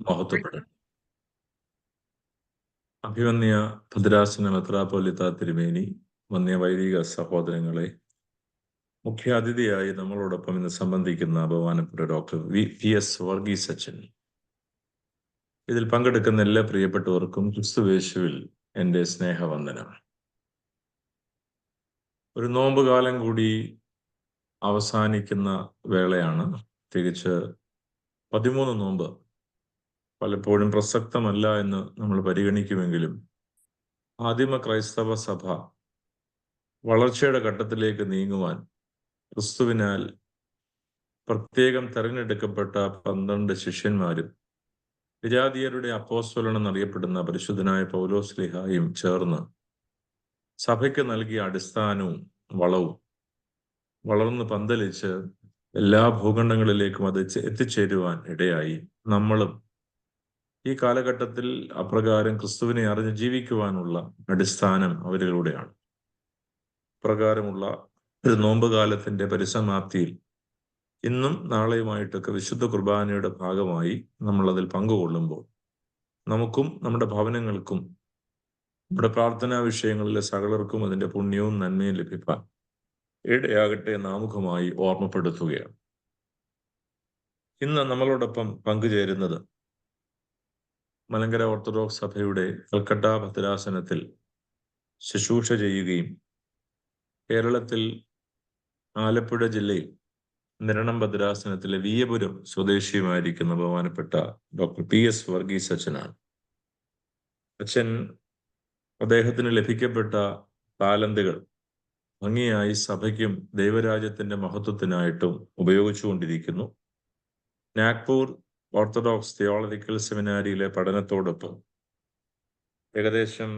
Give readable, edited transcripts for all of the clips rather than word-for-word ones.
മഹത്വപ്പെടട്ടെ. അഭിവന്യ ഭദ്രാസന മെത്രാപ്പൊലീത്ത തിരുമേനി, വന്യ വൈദിക സഹോദരങ്ങളെ, മുഖ്യാതിഥിയായി നമ്മളോടൊപ്പം ഇന്ന് സംബന്ധിക്കുന്ന ബഹുമാനപ്പെട്ട ഡോക്ടർ PS വർഗീസ് അച്ഛൻ, ഇതിൽ പങ്കെടുക്കുന്ന എല്ലാ പ്രിയപ്പെട്ടവർക്കും ക്രിസ്തുവേശുവിൽ എൻ്റെ സ്നേഹവന്ദനം. ഒരു നോമ്പ് കാലം കൂടി അവസാനിക്കുന്ന വേളയാണ്. തികച്ച് 13 നോമ്പ് പലപ്പോഴും പ്രസക്തമല്ല എന്ന് നമ്മൾ പരിഗണിക്കുമെങ്കിലും ആദിമ ക്രൈസ്തവ സഭ വളർച്ചയുടെ ഘട്ടത്തിലേക്ക് നീങ്ങുവാൻ ക്രിസ്തുവിനാൽ പ്രത്യേകം തെരഞ്ഞെടുക്കപ്പെട്ട 12 ശിഷ്യന്മാരും വിജാതീയരുടെ അപ്പോസ്തലൻ എന്നറിയപ്പെടുന്ന പരിശുദ്ധനായ പൗലോസ്ലീഹായും ചേർന്ന് സഭയ്ക്ക് നൽകിയ അടിസ്ഥാനവും വളവും വളർന്ന് പന്തലിച്ച് എല്ലാ ഭൂഖണ്ഡങ്ങളിലേക്കും അത് എത്തിച്ചേരുവാൻ ഇടയായി. നമ്മളും ഈ കാലഘട്ടത്തിൽ അപ്രകാരം ക്രിസ്തുവിനെ അറിഞ്ഞ് ജീവിക്കുവാനുള്ള അടിസ്ഥാനം അവരിലൂടെയാണ്. പ്രകാരമുള്ള ഒരു നോമ്പ് കാലത്തിന്റെ പരിസമാപ്തിയിൽ ഇന്നും നാളെയുമായിട്ടൊക്കെ വിശുദ്ധ കുർബാനയുടെ ഭാഗമായി നമ്മൾ അതിൽ പങ്കുകൊള്ളുമ്പോൾ നമുക്കും നമ്മുടെ ഭവനങ്ങൾക്കും നമ്മുടെ പ്രാർത്ഥനാ വിഷയങ്ങളിലെ സകലർക്കും അതിന്റെ പുണ്യവും നന്മയും ലഭിക്കാൻ ഇടയാകട്ടെ എന്ന് ആമുഖമായി ഓർമ്മപ്പെടുത്തുകയാണ്. ഇന്ന് നമ്മളോടൊപ്പം പങ്കുചേരുന്നത് മലങ്കര ഓർത്തഡോക്സ് സഭയുടെ കൽക്കട്ട ഭദ്രാസനത്തിൽ ശുശ്രൂഷ ചെയ്യുകയും കേരളത്തിൽ ആലപ്പുഴ ജില്ലയിൽ നിരണം ഭദ്രാസനത്തിലെ വിയപുരം സ്വദേശിയുമായിരിക്കുന്ന ബഹുമാനപ്പെട്ട ഡോക്ടർ PS വർഗീസ് അച്ഛനാണ്. അച്ഛൻ അദ്ദേഹത്തിന് ലഭിക്കപ്പെട്ട താലന്തുകൾ ഭംഗിയായി സഭയ്ക്കും ദൈവരാജ്യത്തിന്റെ മഹത്വത്തിനായിട്ടും ഉപയോഗിച്ചുകൊണ്ടിരിക്കുന്നു. നാഗ്പൂർ ഓർത്തഡോക്സ് തിയോളജിക്കൽ സെമിനാരിയിലെ പഠനത്തോടൊപ്പം ഏകദേശം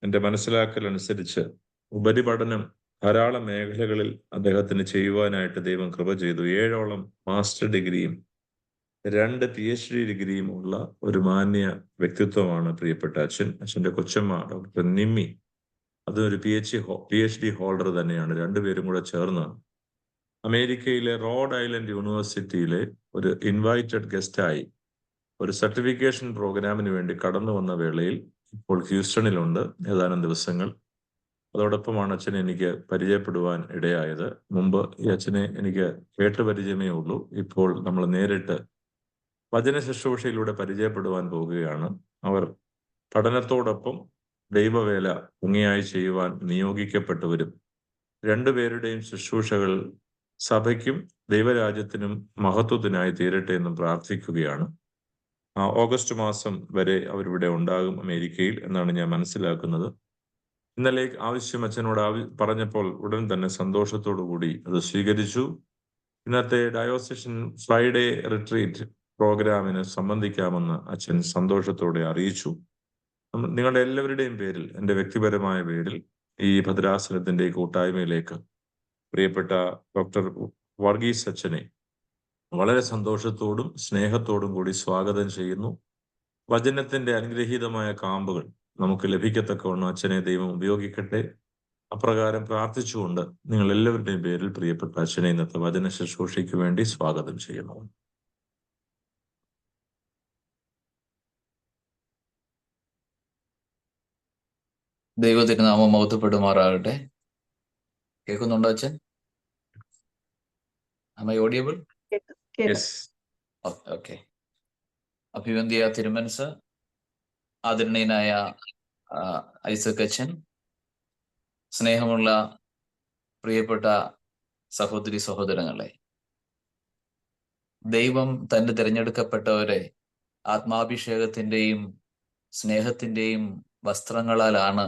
എൻ്റെ മനസ്സിലാക്കൽ അനുസരിച്ച് ഉപരിപഠനം ധാരാളം മേഖലകളിൽ അദ്ദേഹത്തിന് ചെയ്യുവാനായിട്ട് ദൈവം കൃപ ചെയ്തു. 7ഓളം മാസ്റ്റർ ഡിഗ്രിയും 2 PhD ഡിഗ്രിയും ഉള്ള ഒരു മാന്യ വ്യക്തിത്വമാണ് പ്രിയപ്പെട്ട അച്ഛൻ. അച്ഛൻ്റെ കൊച്ചമ്മ ഡോക്ടർ നിമ്മി, അതൊരു PhD ഹോൾഡർ തന്നെയാണ്. രണ്ടുപേരും കൂടെ ചേർന്ന് അമേരിക്കയിലെ റോഡ് ഐലൻഡ് യൂണിവേഴ്സിറ്റിയിലെ ഒരു ഇൻവൈറ്റഡ് ഗസ്റ്റായി ഒരു സർട്ടിഫിക്കേഷൻ പ്രോഗ്രാമിന് വേണ്ടി കടന്നു വന്ന വേളയിൽ ഇപ്പോൾ ഹ്യൂസ്റ്റണിലുണ്ട് ഏതാനും ദിവസങ്ങൾ. അതോടൊപ്പമാണ് അച്ഛനെ എനിക്ക് പരിചയപ്പെടുവാൻ ഇടയായത്. മുമ്പ് ഈ അച്ഛനെ എനിക്ക് കേട്ട് പരിചയമേ ഉള്ളൂ. ഇപ്പോൾ നമ്മൾ നേരിട്ട് വചന ശുശ്രൂഷയിലൂടെ പരിചയപ്പെടുവാൻ പോകുകയാണ്. അവർ പഠനത്തോടൊപ്പം ദൈവവേല ഭംഗിയായി ചെയ്യുവാൻ നിയോഗിക്കപ്പെട്ടവരും രണ്ടുപേരുടെയും ശുശ്രൂഷകൾ സഭയ്ക്കും ദൈവരാജ്യത്തിനും മഹത്വത്തിനായി തീരട്ടെ എന്നും പ്രാർത്ഥിക്കുകയാണ്. ഓഗസ്റ്റ് മാസം വരെ അവരിവിടെ ഉണ്ടാകും അമേരിക്കയിൽ എന്നാണ് ഞാൻ മനസ്സിലാക്കുന്നത്. ഇന്നലെ ആവശ്യം അച്ഛനോട് പറഞ്ഞപ്പോൾ ഉടൻ തന്നെ സന്തോഷത്തോടു കൂടി അത് സ്വീകരിച്ചു. ഇന്നത്തെ ഡയോസിഷൻ ഫ്രൈഡേ റിട്രീറ്റ് പ്രോഗ്രാമിന് സംബന്ധിക്കാമെന്ന് അച്ഛൻ സന്തോഷത്തോടെ അറിയിച്ചു. നിങ്ങളുടെ എല്ലാവരുടെയും പേരിൽ, എൻ്റെ വ്യക്തിപരമായ പേരിൽ, ഈ ഭദ്രാസനത്തിന്റെ കൂട്ടായ്മയിലേക്ക് പ്രിയപ്പെട്ട ഡോക്ടർ വർഗീസ് അച്ഛനെ വളരെ സന്തോഷത്തോടും സ്നേഹത്തോടും കൂടി സ്വാഗതം ചെയ്യുന്നു. വചനത്തിന്റെ അനുഗ്രഹീതമായ കാമ്പുകൾ നമുക്ക് ലഭിക്കത്തക്കവണ്ണം അച്ഛനെ ദൈവം ഉപയോഗിക്കട്ടെ. അപ്രകാരം പ്രാർത്ഥിച്ചുകൊണ്ട് നിങ്ങൾ എല്ലാവരുടെയും പേരിൽ പ്രിയപ്പെട്ട അച്ഛനെ ഇന്നത്തെ വചന ശുശ്രൂഷയ്ക്ക് വേണ്ടി സ്വാഗതം ചെയ്യുന്നു. ദൈവത്തിന് നാമം മഹത്വപ്പെടുമാറാകട്ടെ. കേൾക്കുന്നുണ്ടോ അച്ഛൻ? Am I audible? Yes. Okay. അഭിവന്ധ്യ തിരുമനസ്, ആദരണീയനായ ഐസക് അച്ഛൻ, സ്നേഹമുള്ള പ്രിയപ്പെട്ട സഹോദരി സഹോദരങ്ങളെ, ദൈവം തന്റെ തിരഞ്ഞെടുക്കപ്പെട്ടവരെ ആത്മാഭിഷേകത്തിന്റെയും സ്നേഹത്തിന്റെയും വസ്ത്രങ്ങളാലാണ്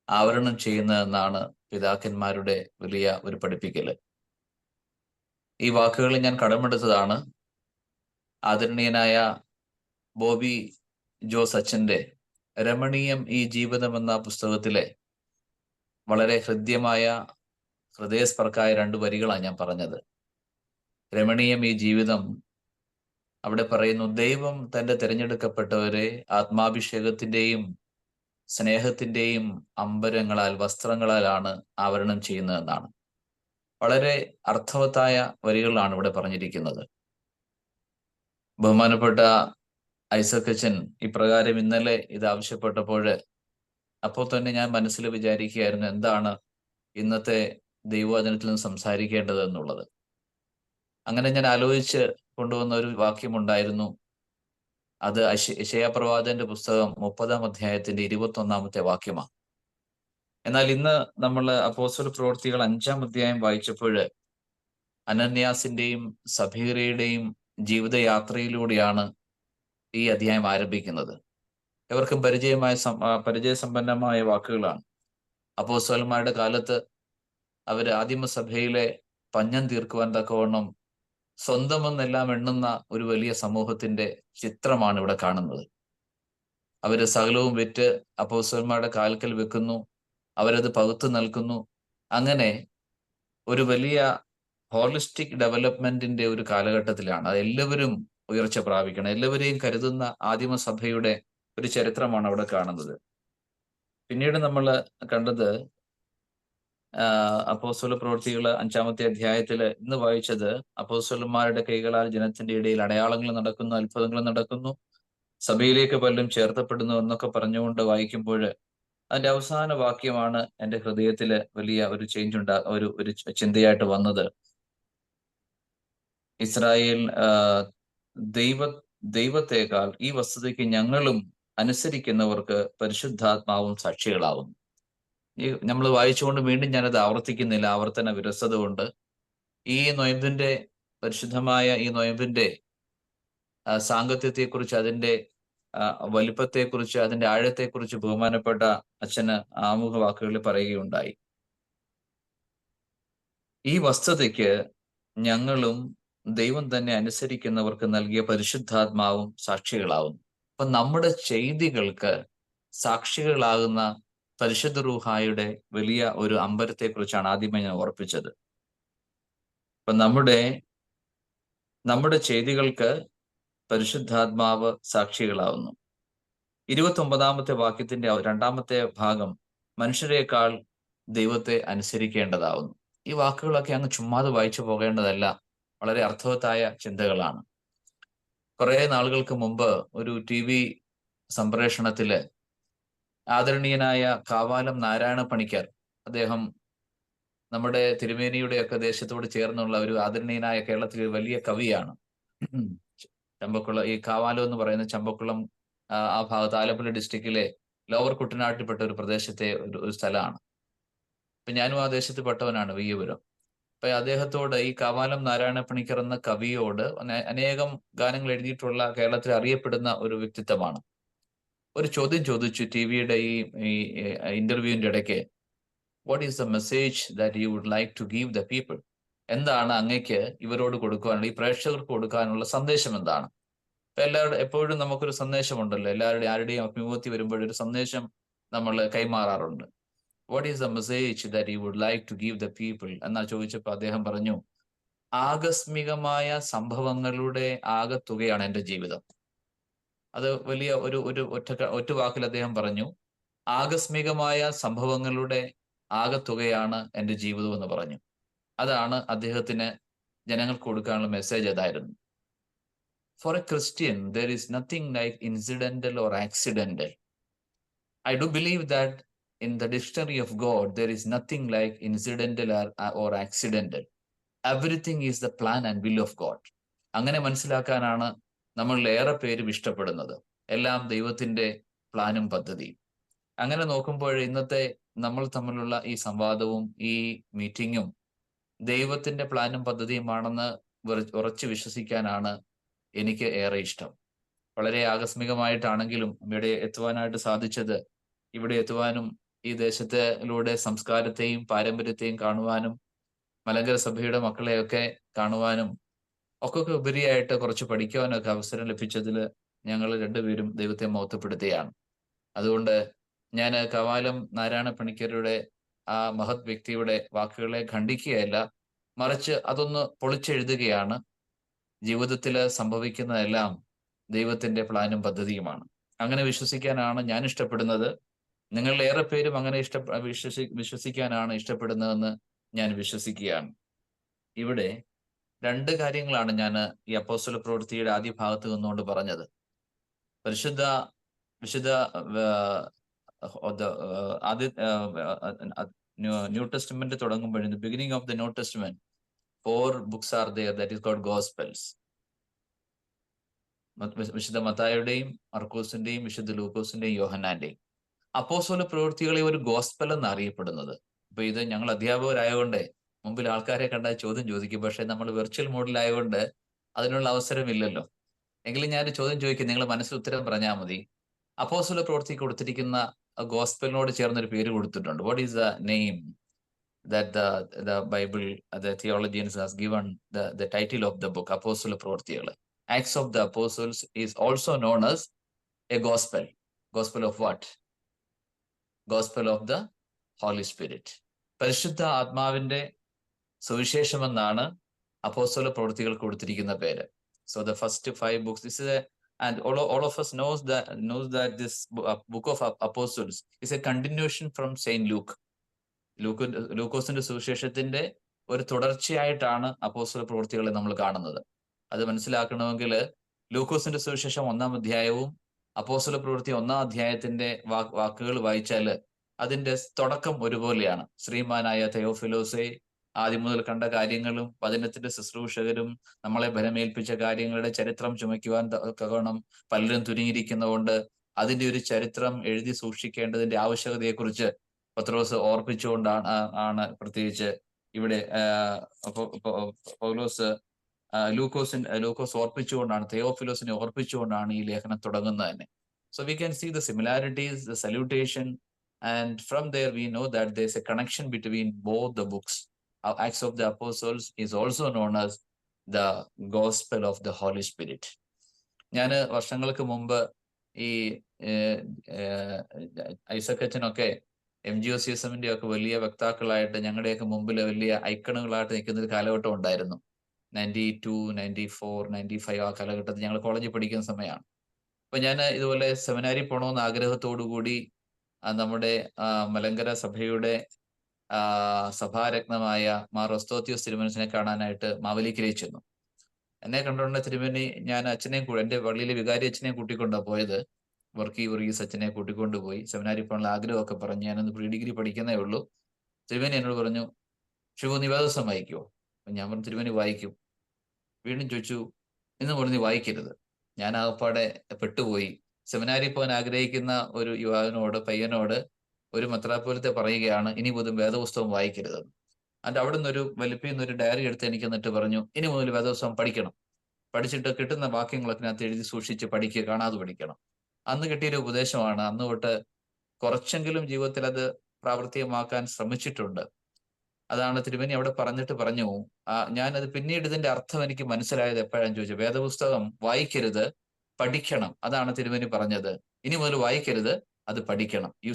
ആവരണം ചെയ്യുന്നതെന്നാണ് പിതാക്കന്മാരുടെ വലിയ ഒരു പഠിപ്പിക്കല്. ഈ വാക്കുകൾ ഞാൻ കടമെടുത്തതാണ് ആദരണീയനായ ബോബി ജോസ് അച്ഛന്റെ രമണീയം ഈ ജീവിതം എന്ന പുസ്തകത്തിലെ വളരെ ഹൃദയസ്പർക്കായ 2 വരികളാണ് ഞാൻ പറഞ്ഞത്. രമണീയം ഈ ജീവിതം, അവിടെ പറയുന്നു, ദൈവം തന്റെ തിരഞ്ഞെടുക്കപ്പെട്ടവരെ ആത്മാഭിഷേകത്തിന്റെയും സ്നേഹത്തിന്റെയും അമ്പരങ്ങളാൽ, വസ്ത്രങ്ങളാലാണ് ആവരണം ചെയ്യുന്നതെന്നാണ്. വളരെ അർത്ഥവത്തായ വരികളാണ് ഇവിടെ പറഞ്ഞിരിക്കുന്നത്. ബഹുമാനപ്പെട്ട ഐസക് അച്ഛൻ ഇപ്രകാരം ഇന്നലെ ഇത് ആവശ്യപ്പെട്ടപ്പോൾ അപ്പോൾ തന്നെ ഞാൻ മനസ്സിൽ വിചാരിക്കുകയായിരുന്നു എന്താണ് ഇന്നത്തെ ദൈവവചനത്തിൽ നിന്ന് സംസാരിക്കേണ്ടത് എന്നുള്ളത്. അങ്ങനെ ഞാൻ ആലോചിച്ച് കൊണ്ടുവന്ന ഒരു വാക്യമുണ്ടായിരുന്നു. അത് യെശയ്യാ പ്രവാചകന്റെ പുസ്തകം 30-ാം അധ്യായത്തിന്റെ 21-ാമത്തെ വാക്യമാണ്. എന്നാൽ ഇന്ന് നമ്മൾ അപ്പോസ്തല പ്രവൃത്തികൾ 5-ാം അധ്യായം വായിച്ചപ്പോൾ അനന്യാസിന്റെയും സഫീറയുടെയും ജീവിതയാത്രയിലൂടെയാണ് ഈ അധ്യായം ആരംഭിക്കുന്നത്. ഇവർക്കും പരിചയസമ്പന്നമായ വാക്കുകളാണ്. അപ്പോസ്തലന്മാരുടെ കാലത്ത് അവർ ആദിമസഭയിലെ പഞ്ഞം തീർക്കുവാൻ തക്കവണ്ണം സ്വന്തമെന്നെല്ലാം എണ്ണുന്ന ഒരു വലിയ സമൂഹത്തിന്റെ ചിത്രമാണ് ഇവിടെ കാണുന്നത്. അവര് സകലവും വിറ്റ് അപ്പോസ്തലന്മാരുടെ കാൽക്കൽ വെക്കുന്നു, അവരത് പകുത്തു നൽകുന്നു. അങ്ങനെ ഒരു വലിയ ഹോളിസ്റ്റിക് ഡെവലപ്മെന്റിന്റെ ഒരു കാലഘട്ടത്തിലാണ്. അത് എല്ലാവരും ഉയർച്ച പ്രാപിക്കണം, എല്ലാവരെയും കരുതുന്ന ആദിമസഭയുടെ ഒരു ചരിത്രമാണ് അവിടെ കാണുന്നത്. പിന്നീട് നമ്മൾ കണ്ടത് അപ്പോസ്തല പ്രവൃത്തികൾ 5-ാമത്തെ അധ്യായത്തില് ഇന്ന് വായിച്ചത് അപ്പോസ്തലന്മാരുടെ കൈകളാൽ ജനത്തിന്റെ ഇടയിൽ അടയാളങ്ങൾ നടക്കുന്നു, അത്ഭുതങ്ങൾ നടക്കുന്നു, സഭയിലേക്ക് പലരും ചേർത്തപ്പെടുന്നു എന്നൊക്കെ പറഞ്ഞുകൊണ്ട് വായിക്കുമ്പോൾ അതിന്റെ അവസാന വാക്യമാണ് എൻ്റെ ഹൃദയത്തില് വലിയ ഒരു ചേഞ്ച് ഒരു ചിന്തയായിട്ട് വന്നത്. ഇസ്രായേൽ ദൈവത്തെക്കാൾ ഈ വസ്തുതയ്ക്ക് ഞങ്ങളും അനുസരിക്കുന്നവർക്ക് പരിശുദ്ധാത്മാവും സാക്ഷികളാവുന്നു. ഈ നമ്മൾ വായിച്ചുകൊണ്ട് വീണ്ടും ഞാനത് ആവർത്തിക്കുന്നില്ല, ആവർത്തന വിരസത കൊണ്ട്. ഈ നൊയമ്പിന്റെ പരിശുദ്ധമായ ഈ നൊയമ്പിന്റെ സാങ്കത്യത്തെക്കുറിച്ച്, അതിന്റെ വലിപ്പത്തെക്കുറിച്ച്, അതിന്റെ ആഴത്തെക്കുറിച്ച് ബഹുമാനപ്പെട്ട അച്ഛന് ആമുഖ വാക്കുകളിൽ പറയുകയുണ്ടായി. ഈ വസ്തുതയ്ക്ക് ഞങ്ങളും ദൈവം തന്നെ അനുസരിക്കുന്നവർക്ക് നൽകിയ പരിശുദ്ധാത്മാവും സാക്ഷികളാവുന്നു. അപ്പൊ നമ്മുടെ ചെയ്തികൾക്ക് സാക്ഷികളാകുന്ന പരിശുദ്ധ റൂഹായുടെ വലിയ ഒരു അമ്പരത്തെക്കുറിച്ചാണ് ആദ്യമേ ഞാൻ ഓർപ്പിച്ചത്. അപ്പൊ നമ്മുടെ ചെയ്തികൾക്ക് പരിശുദ്ധാത്മാവ് സാക്ഷികളാവുന്നു. 29-ാമത്തെ വാക്യത്തിന്റെ 2-ാമത്തെ ഭാഗം മനുഷ്യരെക്കാൾ ദൈവത്തെ അനുസരിക്കേണ്ടതാവുന്നു. ഈ വാക്കുകളൊക്കെ അങ്ങ് ചുമ്മാതെ വായിച്ചു പോകേണ്ടതല്ല, വളരെ അർത്ഥവത്തായ ചിന്തകളാണ്. കുറെ നാളുകൾക്ക് മുമ്പ് ഒരു TV സംപ്രേഷണത്തില് ആദരണീയനായ കാവാലം നാരായണ പണിക്കർ, അദ്ദേഹം നമ്മുടെ തിരുമേനിയുടെയൊക്കെ ദേശത്തോട് ചേർന്നുള്ള ഒരു ആദരണീയനായ കേരളത്തിലെ വലിയ കവിയാണ്. ചമ്പക്കുളം, ഈ കാവാലം എന്ന് പറയുന്ന ചമ്പക്കുളം ആ ഭാഗത്ത് ആലപ്പുഴ ഡിസ്ട്രിക്റ്റിലെ ലോവർ കുട്ടനാട്ടിൽപ്പെട്ട ഒരു പ്രദേശത്തെ ഒരു സ്ഥലമാണ്. അപ്പൊ ഞാനും ആ ദേശത്ത് പെട്ടവനാണ്, വിയ്യപുരം. അപ്പൊ അദ്ദേഹത്തോട്, ഈ കാവാലം നാരായണ പണിക്കർ എന്ന കവിയോട് അനേകം ഗാനങ്ങൾ എഴുതിയിട്ടുള്ള കേരളത്തിൽ അറിയപ്പെടുന്ന ഒരു വ്യക്തിത്വമാണ്. ഒരു ചോദ്യം ചോദിച്ചു ടിവിയുടെ ഈ ഇന്റർവ്യൂവിന്റെ ഇടയ്ക്ക്, what is the message that you would like to give the people? എന്താണ് അങ്ങയ്ക്ക് ഇവരോട് കൊടുക്കാനുള്ള, ഈ പ്രേക്ഷകർക്ക് കൊടുക്കാനുള്ള സന്ദേശം എന്താണ്? എപ്പോഴും നമുക്കൊരു സന്ദേശമുണ്ടല്ലോ, ആരുടെയും അഭിമുഖത്തിൽ വരുമ്പോഴൊരു സന്ദേശം നമ്മൾ കൈമാറാറുണ്ട്. What is the message that you would like to give the people എന്നാ ചോദിച്ചപ്പോൾ അദ്ദേഹം പറഞ്ഞു, ആകസ്മികമായ സംഭവങ്ങളുടെ ആകത്തുകയാണ് എൻ്റെ ജീവിതം. അത് വലിയ ഒരു ഒറ്റ വാക്കിൽ അദ്ദേഹം പറഞ്ഞു, ആകസ്മികമായ സംഭവങ്ങളുടെ ആകത്തുകയാണ് എൻ്റെ ജീവിതം എന്ന് പറഞ്ഞു. അതാണ് അദ്ദേഹത്തിന് ജനങ്ങൾക്ക് കൊടുക്കാനുള്ള മെസ്സേജ്. അതായിരുന്നു. For a Christian, there is nothing like incidental or accidental. I do believe that in the dictionary of God, there is nothing like incidental or accidental. Everything is the plan and will of God. അങ്ങനെ മനസ്സിലാക്കാനാണ് നമ്മൾ ഏറെ പേരും ഇഷ്ടപ്പെടുന്നത്. എല്ലാം ദൈവത്തിന്റെ പ്ലാനും പദ്ധതിയും. അങ്ങനെ നോക്കുമ്പോൾ ഇന്നത്തെ നമ്മൾ തമ്മിലുള്ള ഈ സംവാദവും ഈ മീറ്റിങ്ങും ദൈവത്തിന്റെ പ്ലാനും പദ്ധതിയുമാണെന്ന് ഉറച്ചു വിശ്വസിക്കാനാണ് എനിക്ക് ഏറെ ഇഷ്ടം. വളരെ ആകസ്മികമായിട്ടാണെങ്കിലും ഇവിടെ എത്തുവാനായിട്ട് സാധിച്ചത്, ഇവിടെ എത്തുവാനും ഈ ദേശത്തിലൂടെ സംസ്കാരത്തെയും പാരമ്പര്യത്തെയും കാണുവാനും മലങ്കര സഭയുടെ മക്കളെയൊക്കെ കാണുവാനും ഒക്കെ ഉപരിയായിട്ട് കുറച്ച് പഠിക്കുവാനൊക്കെ അവസരം ലഭിച്ചതിൽ ഞങ്ങൾ രണ്ടുപേരും ദൈവത്തെ മഹത്വപ്പെടുത്തുകയാണ്. അതുകൊണ്ട് ഞാൻ കവാലം നാരായണ പണിക്കരുടെ ആ മഹത് വ്യക്തിയുടെ വാക്കുകളെ ഖണ്ഡിക്കുകയല്ല, മറിച്ച് അതൊന്ന് പൊളിച്ചെഴുതുകയാണ്. ജീവിതത്തിൽ സംഭവിക്കുന്നതെല്ലാം ദൈവത്തിന്റെ പ്ലാനും പദ്ധതിയുമാണ്. അങ്ങനെ വിശ്വസിക്കാനാണ് ഞാൻ ഇഷ്ടപ്പെടുന്നത്. നിങ്ങളിൽ ഏറെ പേരും അങ്ങനെ വിശ്വസിക്കാനാണ് ഇഷ്ടപ്പെടുന്നതെന്ന് ഞാൻ വിശ്വസിക്കുകയാണ്. ഇവിടെ 2 കാര്യങ്ങളാണ് ഞാൻ ഈ അപ്പോസ്തല പ്രവൃത്തിയുടെ ആദ്യ ഭാഗത്ത് നിന്നുകൊണ്ട് പറഞ്ഞത്. പരിശുദ്ധ വിശുദ്ധ ആദ്യ ന്യൂ ടെസ്റ്റ്മെന്റ് തുടങ്ങുമ്പോഴും beginning of the New Testament 4 books are there that is called Gospels. വിശുദ്ധ മത്തായിയുടെയും മർക്കോസിന്റെയും വിശുദ്ധ ലൂക്കോസിന്റെയും യോഹന്നാന്റെയും. അപ്പോസ്തല പ്രവൃത്തികളെ ഒരു ഗോസ്പൽ എന്ന് അറിയപ്പെടുന്നത്. അപ്പൊ ഇത് ഞങ്ങൾ അധ്യാപകരായതുകൊണ്ട് മുമ്പിൽ ആൾക്കാരെ കണ്ടാൽ ചോദ്യം ചോദിക്കും. പക്ഷെ നമ്മൾ വെർച്വൽ മോഡിലായതുകൊണ്ട് അതിനുള്ള അവസരമില്ലല്ലോ. എങ്കിലും ഞാൻ ചോദ്യം ചോദിക്കും, നിങ്ങൾ മനസ്സിൽ ഉത്തരം പറഞ്ഞാൽ മതി. അപ്പോസ്തല പ്രവൃത്തി കൊടുത്തിരിക്കുന്ന ഗോസ്പലിനോട് ചേർന്നൊരു പേര് കൊടുത്തിട്ടുണ്ട്. What is the name that the Bible, the theologians has given the title of the book, അപ്പോസ്തല പ്രവൃത്തികൾ. Acts of the Apostles is also known as a gospel. Gospel of what? Gospel of the Holy Spirit. പരിശുദ്ധ ആത്മാവിന്റെ സുവിശേഷമെന്നാണ് അപ്പോസ്തല പ്രവൃത്തികൾ കൊടുത്തിരിക്കുന്ന പേര്. So the first 5 books, this is and all of us knows that this book of Apostles is a continuation from Saint Luke. ലൂക്കോസിന്റെ സുവിശേഷത്തിന്റെ ഒരു തുടർച്ചയായിട്ടാണ് അപ്പോസ്തല പ്രവൃത്തികളെ നമ്മൾ കാണുന്നത്. അത് മനസ്സിലാക്കണമെങ്കിൽ ലൂക്കോസിന്റെ സുവിശേഷം 1-ാം അധ്യായവും അപ്പോസ്തല പ്രവൃത്തി 1-ാം അധ്യായത്തിന്റെ വാക്കുകൾ വായിച്ചാൽ അതിന്റെ തുടക്കം ഒരുപോലെയാണ്. ശ്രീമാനായ തെയോഫിലോസെ, ആദ്യം മുതൽ കണ്ട കാര്യങ്ങളും വചനത്തിന്റെ ശുശ്രൂഷകരും നമ്മളെ ബലമേൽപ്പിച്ച കാര്യങ്ങളുടെ ചരിത്രം ചുമയ്ക്കുവാൻ തക്കവണ്ണം പലരും തുനിഞ്ഞിരിക്കുന്നതുകൊണ്ട് അതിന്റെ ഒരു ചരിത്രം എഴുതി സൂക്ഷിക്കേണ്ടതിന്റെ ആവശ്യകതയെക്കുറിച്ച് പത്രോസ് ഓർപ്പിച്ചുകൊണ്ടാണ് പ്രത്യേകിച്ച് ഇവിടെ ലൂക്കോസ് ഓർപ്പിച്ചുകൊണ്ടാണ്, തെയോഫിലോസിനെ ഓർപ്പിച്ചുകൊണ്ടാണ് ഈ ലേഖനം തുടങ്ങുന്നത് തന്നെ. So we can see the similarities, the salutation, and from there we know that there is a connection between both the books. Acts of the Apostles is also known as the Gospel of the Holy Spirit. ഞാൻ വർഷങ്ങൾക്ക് മുമ്പ് ഈ ഐസക് അച്ഛനൊക്കെ MGOCSM-ന്റെ ഒക്കെ വലിയ വക്താക്കളായിട്ട് ഞങ്ങളുടെയൊക്കെ മുമ്പിൽ വലിയ ഐക്കണുകളായിട്ട് നിൽക്കുന്ന ഒരു കാലഘട്ടം ഉണ്ടായിരുന്നു. 92, 94, 95 ആ കാലഘട്ടത്തിൽ ഞങ്ങൾ കോളേജിൽ പഠിക്കുന്ന സമയമാണ്. അപ്പൊ ഞാൻ ഇതുപോലെ സെമിനാരി പോകണമെന്ന് ആഗ്രഹത്തോടു കൂടി നമ്മുടെ മലങ്കര സഭയുടെ സഭാരത്നമായ മാർ ഒസ്തോത്യോസ് തിരുമനസിനെ കാണാനായിട്ട് മാവേലിക്കരയിൽ ചെന്നു. എന്നെ കണ്ടുകൊണ്ട് തിരുമേനി, ഞാൻ അച്ഛനെയും കൂടെ, എൻ്റെ പള്ളിയിലെ വികാരി അച്ഛനെയും കൂട്ടിക്കൊണ്ടാണ് പോയത്. വർഗീസ് അച്ഛനെ കൂട്ടിക്കൊണ്ടുപോയി. സെമിനാരി പോകാനുള്ള ആഗ്രഹമൊക്കെ പറഞ്ഞു. ഞാനൊന്ന് പ്രീ ഡിഗ്രി പഠിക്കുന്നേ ഉള്ളൂ. തിരുമേനി എന്നോട് പറഞ്ഞു, ഷിബു നീ വേദോസം വായിക്കുമോ? അപ്പം ഞാൻ പറഞ്ഞു തിരുമേനി വായിക്കും. വീണ്ടും ചോദിച്ചു, ഇന്ന് പറഞ്ഞു നീ വായിക്കരുത്. ഞാൻ ആകപ്പാടെ പെട്ടുപോയി. സെമിനാരി പോകാൻ ആഗ്രഹിക്കുന്ന ഒരു പയ്യനോട് ഒരു മെത്രാപ്പോലത്തെ പറയുകയാണ്, ഇനി മുതൽ വേദപുസ്തകം വായിക്കരുത്. എന്നിട്ട് അവിടെ നിന്നൊരു വലിപ്പിന്നൊരു ഡയറി എടുത്ത് എനിക്ക് എന്നിട്ട് പറഞ്ഞു, ഇനി മുതൽ വേദപുസ്തകം പഠിക്കണം. പഠിച്ചിട്ട് കിട്ടുന്ന വാക്യങ്ങളൊക്കെ അതിനകത്ത് എഴുതി സൂക്ഷിച്ച് പഠിക്കുക, കാണാതെ പഠിക്കണം. അന്ന് കിട്ടിയൊരു ഉപദേശമാണ്. അന്ന് തൊട്ട് കുറച്ചെങ്കിലും ജീവിതത്തിൽ അത് പ്രാവർത്തികമാക്കാൻ ശ്രമിച്ചിട്ടുണ്ട്. അതാണ് തിരുമേനി അവിടെ പറഞ്ഞിട്ട് പറഞ്ഞു, ഞാനത് പിന്നീട് ഇതിന്റെ അർത്ഥം എനിക്ക് മനസ്സിലായത് എപ്പോഴാന്ന് ചോദിച്ചു. വേദപുസ്തകം വായിക്കരുത്, പഠിക്കണം. അതാണ് തിരുമേനി പറഞ്ഞത്. ഇനി മുതൽ വായിക്കരുത്, അത് പഠിക്കണം. You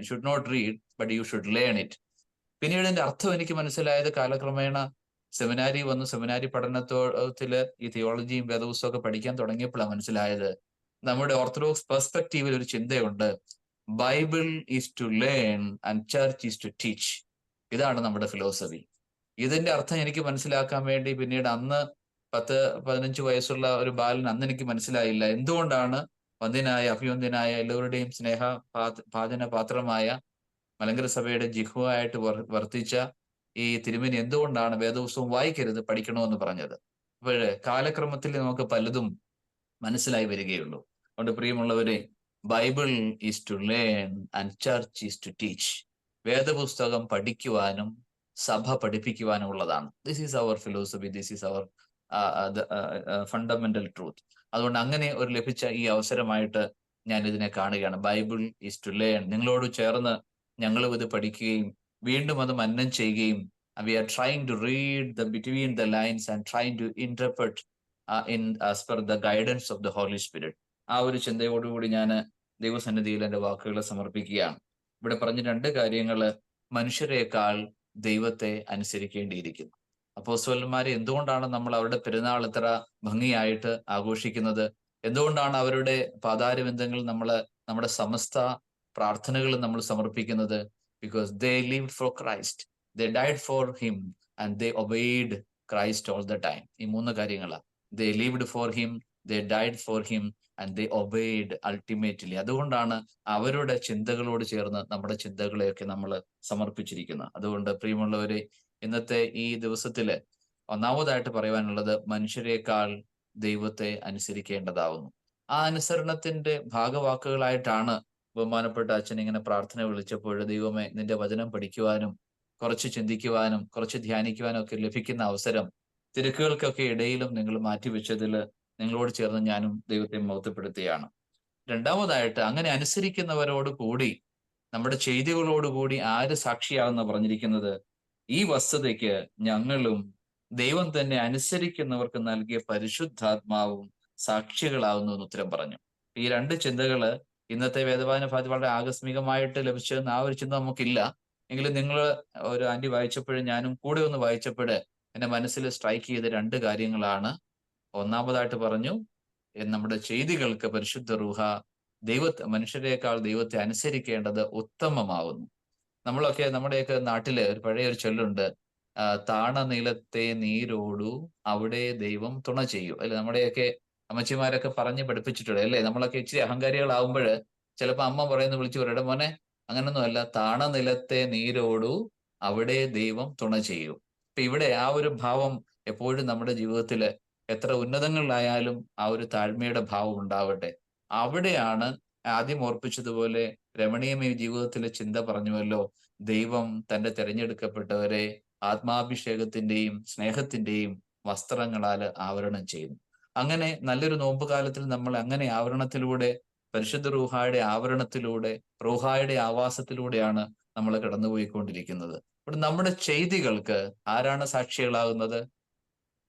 should not read but you should learn it. പിന്നീട് ഇതിന്റെ അർത്ഥം എനിക്ക് മനസ്സിലായത് കാലക്രമേണ സെമിനാരി പഠനത്തില് ഈ തിയോളജിയും വേദപുസ്തകമൊക്കെ പഠിക്കാൻ തുടങ്ങിയപ്പോഴാണ് മനസ്സിലായത്. നമ്മുടെ ഓർത്തഡോക്സ് പെർസ്പെക്റ്റീവിൽ ഒരു ചിന്തയുണ്ട്, Bible is to learn and church is to teach. ഇതാണ് നമ്മുടെ ഫിലോസഫി. ഇതിന്റെ അർത്ഥം എനിക്ക് മനസ്സിലാക്കാൻ വേണ്ടി പിന്നീട് അന്ന് 10-15 വയസ്സുള്ള ഒരു ബാലൻ അന്ന് എനിക്ക് മനസ്സിലായില്ല. എന്തുകൊണ്ടാണ് അഭിവന്ദ്യനായ എല്ലാവരുടെയും ഭാജന പാത്രമായ മലങ്കര സഭയുടെ ജിഹ്വായിട്ട് വർത്തിച്ച ഈ തിരുമേനി എന്തുകൊണ്ടാണ് വേദപുസ്തകം വായിക്കരുത്, പഠിക്കണമെന്ന് പറഞ്ഞത്. അപ്പോഴേ കാലക്രമത്തിൽ നമുക്ക് പലതും മനസ്സിലായി വരികയുള്ളൂ. അതുകൊണ്ട് പ്രിയമുള്ളവരെ, Bible is to learn and church is to teach. വേദപുസ്തകം പഠിക്കുവാനും സഭ പഠിപ്പിക്കുവാനും ഉള്ളതാണ്. This is our philosophy, this is our fundamental truth. അതുകൊണ്ട് അങ്ങനെ ഒരു ലഭിച്ച ഈ അവസരമായിട്ട് ഞാൻ ഇതിനെ കാണുകയാണ്. Bible is to learn. നിങ്ങളോട് ചേർന്ന് ഞങ്ങളും ഇത് പഠിക്കുകയും വീണ്ടും അത് മനനം ചെയ്യുകയും, we are trying to read between the lines and trying to interpret as per the guidance of the Holy Spirit. ആ ഒരു ചിന്തയോടുകൂടി ഞാൻ ദൈവസന്നിധിയിൽ എൻ്റെ വാക്കുകളെ സമർപ്പിക്കുകയാണ്. ഇവിടെ പറഞ്ഞ 2 കാര്യങ്ങള് മനുഷ്യരെക്കാൾ ദൈവത്തെ അനുസരിക്കേണ്ടിയിരിക്കുന്നു. അപ്പോസ്തലന്മാരെ എന്തുകൊണ്ടാണ് നമ്മൾ അവരുടെ പെരുന്നാൾ ഇത്ര ഭംഗിയായിട്ട് ആഘോഷിക്കുന്നത്? എന്തുകൊണ്ടാണ് അവരുടെ പാതാരബന്ധങ്ങൾ നമ്മുടെ സമസ്ത പ്രാർത്ഥനകൾ നമ്മൾ സമർപ്പിക്കുന്നത്? Because they lived for Christ, they died for him and they obeyed Christ all the time. ഈ 3 കാര്യങ്ങളാണ്. They lived for him, they died for him and they obeyed ultimately. അതുകൊണ്ടാണ് അവരുടെ ചിന്തകളോട് ചേർന്ന് നമ്മുടെ ചിന്തകളെയൊക്കെ നമ്മൾ സമർപ്പിച്ചിരിക്കുന്നത്. അതുകൊണ്ട് പ്രിയമുള്ളവരെ, ഇന്നത്തെ ഈ ദിവസത്തില് ഒന്നാമതായിട്ട് പറയുവാനുള്ളത്, മനുഷ്യരെക്കാൾ ദൈവത്തെ അനുസരിക്കേണ്ടതാവുന്നു. ആ അനുസരണത്തിന്റെ ഭാഗവാക്കുകളായിട്ടാണ് ബഹുമാനപ്പെട്ട അച്ഛൻ ഇങ്ങനെ പ്രാർത്ഥന വിളിച്ചപ്പോൾ, ദൈവമേ, നിന്റെ വചനം പഠിക്കുവാനും കുറച്ച് ചിന്തിക്കുവാനും കുറച്ച് ധ്യാനിക്കുവാനും ഒക്കെ ലഭിക്കുന്ന അവസരം തിരക്കുകൾക്കൊക്കെ ഇടയിലും നിങ്ങൾ മാറ്റിവെച്ചതിൽ നിങ്ങളോട് ചേർന്ന് ഞാനും ദൈവത്തെ മഹത്വപ്പെടുത്തുകയാണ്. രണ്ടാമതായിട്ട്, അങ്ങനെ അനുസരിക്കുന്നവരോട് കൂടി നമ്മുടെ ചെയ്തികളോടുകൂടി ആര് സാക്ഷിയാകുന്ന പറഞ്ഞിരിക്കുന്നത്? ഈ വസ്തുതയ്ക്ക് ഞങ്ങളും ദൈവം തന്നെ അനുസരിക്കുന്നവർക്ക് നൽകിയ പരിശുദ്ധാത്മാവും സാക്ഷികളാവുന്നു എന്ന് ഉത്തരം പറഞ്ഞു. ഈ രണ്ട് ചിന്തകള് ഇന്നത്തെ വേദവായന ഭാഗത്ത് വളരെ ആകസ്മികമായിട്ട് ലഭിച്ചതെന്ന് ആ ഒരു ചിന്ത നമുക്കില്ല. എങ്കിലും നിങ്ങൾ ഒരു ആന്റി വായിച്ചപ്പോഴും ഞാനും കൂടെ ഒന്ന് വായിച്ചപ്പോൾ എന്റെ മനസ്സിൽ സ്ട്രൈക്ക് ചെയ്ത രണ്ട് കാര്യങ്ങളാണ്. ഒന്നാമതായിട്ട് പറഞ്ഞു, നമ്മുടെ ചെയ്തികൾക്ക് പരിശുദ്ധ റൂഹ മനുഷ്യരെക്കാൾ ദൈവത്തെ അനുസരിക്കേണ്ടത് ഉത്തമമാവുന്നു. നമ്മുടെയൊക്കെ നാട്ടില് ഒരു പഴയ ഒരു ചൊല്ലുണ്ട്, താണ നിലത്തെ നീരോടു അവിടെ ദൈവം തുണ ചെയ്യൂ, അല്ലെ? നമ്മുടെയൊക്കെ അമ്മച്ചിമാരൊക്കെ പറഞ്ഞ് പഠിപ്പിച്ചിട്ടുണ്ട്, അല്ലേ? നമ്മളൊക്കെ ഇച്ചിരി അഹങ്കാരികളാവുമ്പോൾ ചിലപ്പോ അമ്മ പറയുന്ന വിളിച്ചു പറയട്ടെ, മോനെ അങ്ങനൊന്നും അല്ല, താണ നിലത്തെ നീരോടു അവിടെ ദൈവം തുണ ചെയ്യൂ. ഇപ്പൊ ഇവിടെ ആ ഒരു ഭാവം എപ്പോഴും നമ്മുടെ ജീവിതത്തില് എത്ര ഉന്നതങ്ങളിലായാലും ആ ഒരു താഴ്മയുടെ ഭാവം ഉണ്ടാവട്ടെ. അവിടെയാണ് ആദ്യം ഓർപ്പിച്ചതുപോലെ രമണീയമേ ജീവിതത്തിലെ ചിന്ത പറഞ്ഞുവല്ലോ, ദൈവം തന്റെ തെരഞ്ഞെടുക്കപ്പെട്ടവരെ ആത്മാഭിഷേകത്തിന്റെയും സ്നേഹത്തിന്റെയും വസ്ത്രങ്ങളാല് ആവരണം ചെയ്യുന്നു. അങ്ങനെ നല്ലൊരു നോമ്പ് കാലത്തിൽ നമ്മൾ അങ്ങനെ ആവരണത്തിലൂടെ, പരിശുദ്ധ റൂഹായുടെ ആവരണത്തിലൂടെ, റൂഹായുടെ ആവാസത്തിലൂടെയാണ് നമ്മൾ കടന്നുപോയിക്കൊണ്ടിരിക്കുന്നത്. ഇവിടെ നമ്മുടെ ചെയ്തികൾക്ക് ആരാണ് സാക്ഷികളാകുന്നത്?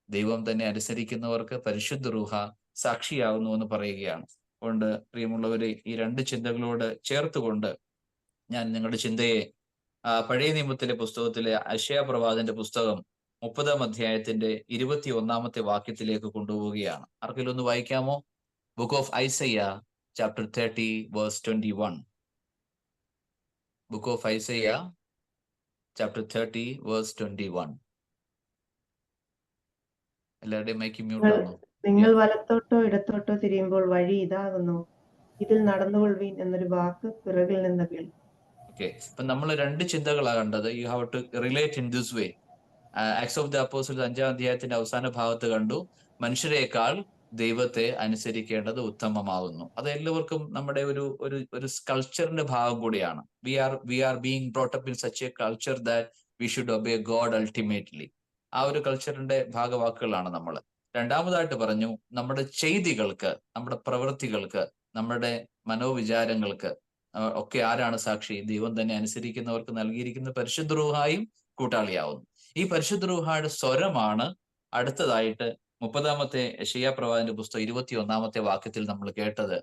ദൈവം തന്നെ അനുസരിക്കുന്നവർക്ക് പരിശുദ്ധ റൂഹ സാക്ഷിയാകുന്നു എന്ന് പറയുകയാണ്. അതുകൊണ്ട് പ്രിയമുള്ളവരെ, ഈ രണ്ട് ചിന്തകളോട് ചേർത്തുകൊണ്ട് ഞാൻ നിങ്ങളുടെ ചിന്തയെ പഴയ നിയമത്തിലെ പുസ്തകത്തിലെ അശയ പ്രവാചകന്റെ പുസ്തകം 30-ാം അധ്യായത്തിന്റെ 21-ാമത്തെ വാക്യത്തിലേക്ക് കൊണ്ടുപോവുകയാണ്. ആർക്കെങ്കിലും ഒന്ന് വായിക്കാമോ? Book of Isaiah chapter 30 verse 21. Book of Isaiah chapter 30 verse 21. എല്ലാവരുടെയും മൈക്ക് മ്യൂട്ട് ആണോ? നിങ്ങൾ വലത്തോട്ടോ ഇടത്തോട്ടോ തിരിയുമ്പോൾ വഴി ഇതാകുന്നു, ഇതിൽ നടന്നുകൊള്ളുവീൻ എന്നൊരു വാക്ക് പിറകിൽ നിന്ന് കേൾക്കും. ഓക്കെ, ഇപ്പൊ നമ്മൾ രണ്ട് ചിന്തകളാണ് കണ്ടത്. You have to relate in this way. Acts of the Apostles 5-ാം അധ്യായത്തിന്റെ അവസാന ഭാഗത്ത് കണ്ടു, മനുഷ്യരെക്കാൾ ദൈവത്തെ അനുസരിക്കേണ്ടത് ഉത്തമമാവുന്നു. അത് എല്ലാവർക്കും നമ്മുടെ ഒരു കൾച്ചറിന്റെ ഭാഗം കൂടിയാണ്. We are being brought up in such a culture that we should obey God ultimately. ആ ഒരു കൾച്ചറിന്റെ ഭാഗവാക്കുകളാണ് നമ്മൾ. രണ്ടാമതായിട്ട് പറഞ്ഞു, നമ്മുടെ ചെയ്തികൾക്ക്, നമ്മുടെ പ്രവൃത്തികൾക്ക്, നമ്മുടെ മനോവിചാരങ്ങൾക്ക് ഒക്കെ ആരാണ് സാക്ഷി? ദൈവം തന്നെ അനുസരിക്കുന്നവർക്ക് നൽകിയിരിക്കുന്ന പരിശുദ്ധ റൂഹായും കൂട്ടാളിയാവുന്നു. ഈ പരിശുദ്ധ റൂഹായുടെ സ്വരമാണ് അടുത്തതായിട്ട് 30-ാമത്തെ യെശയ്യാ പ്രവാചകന്റെ പുസ്തകം 21-ാമത്തെ വാക്യത്തിൽ നമ്മൾ കേട്ടത്.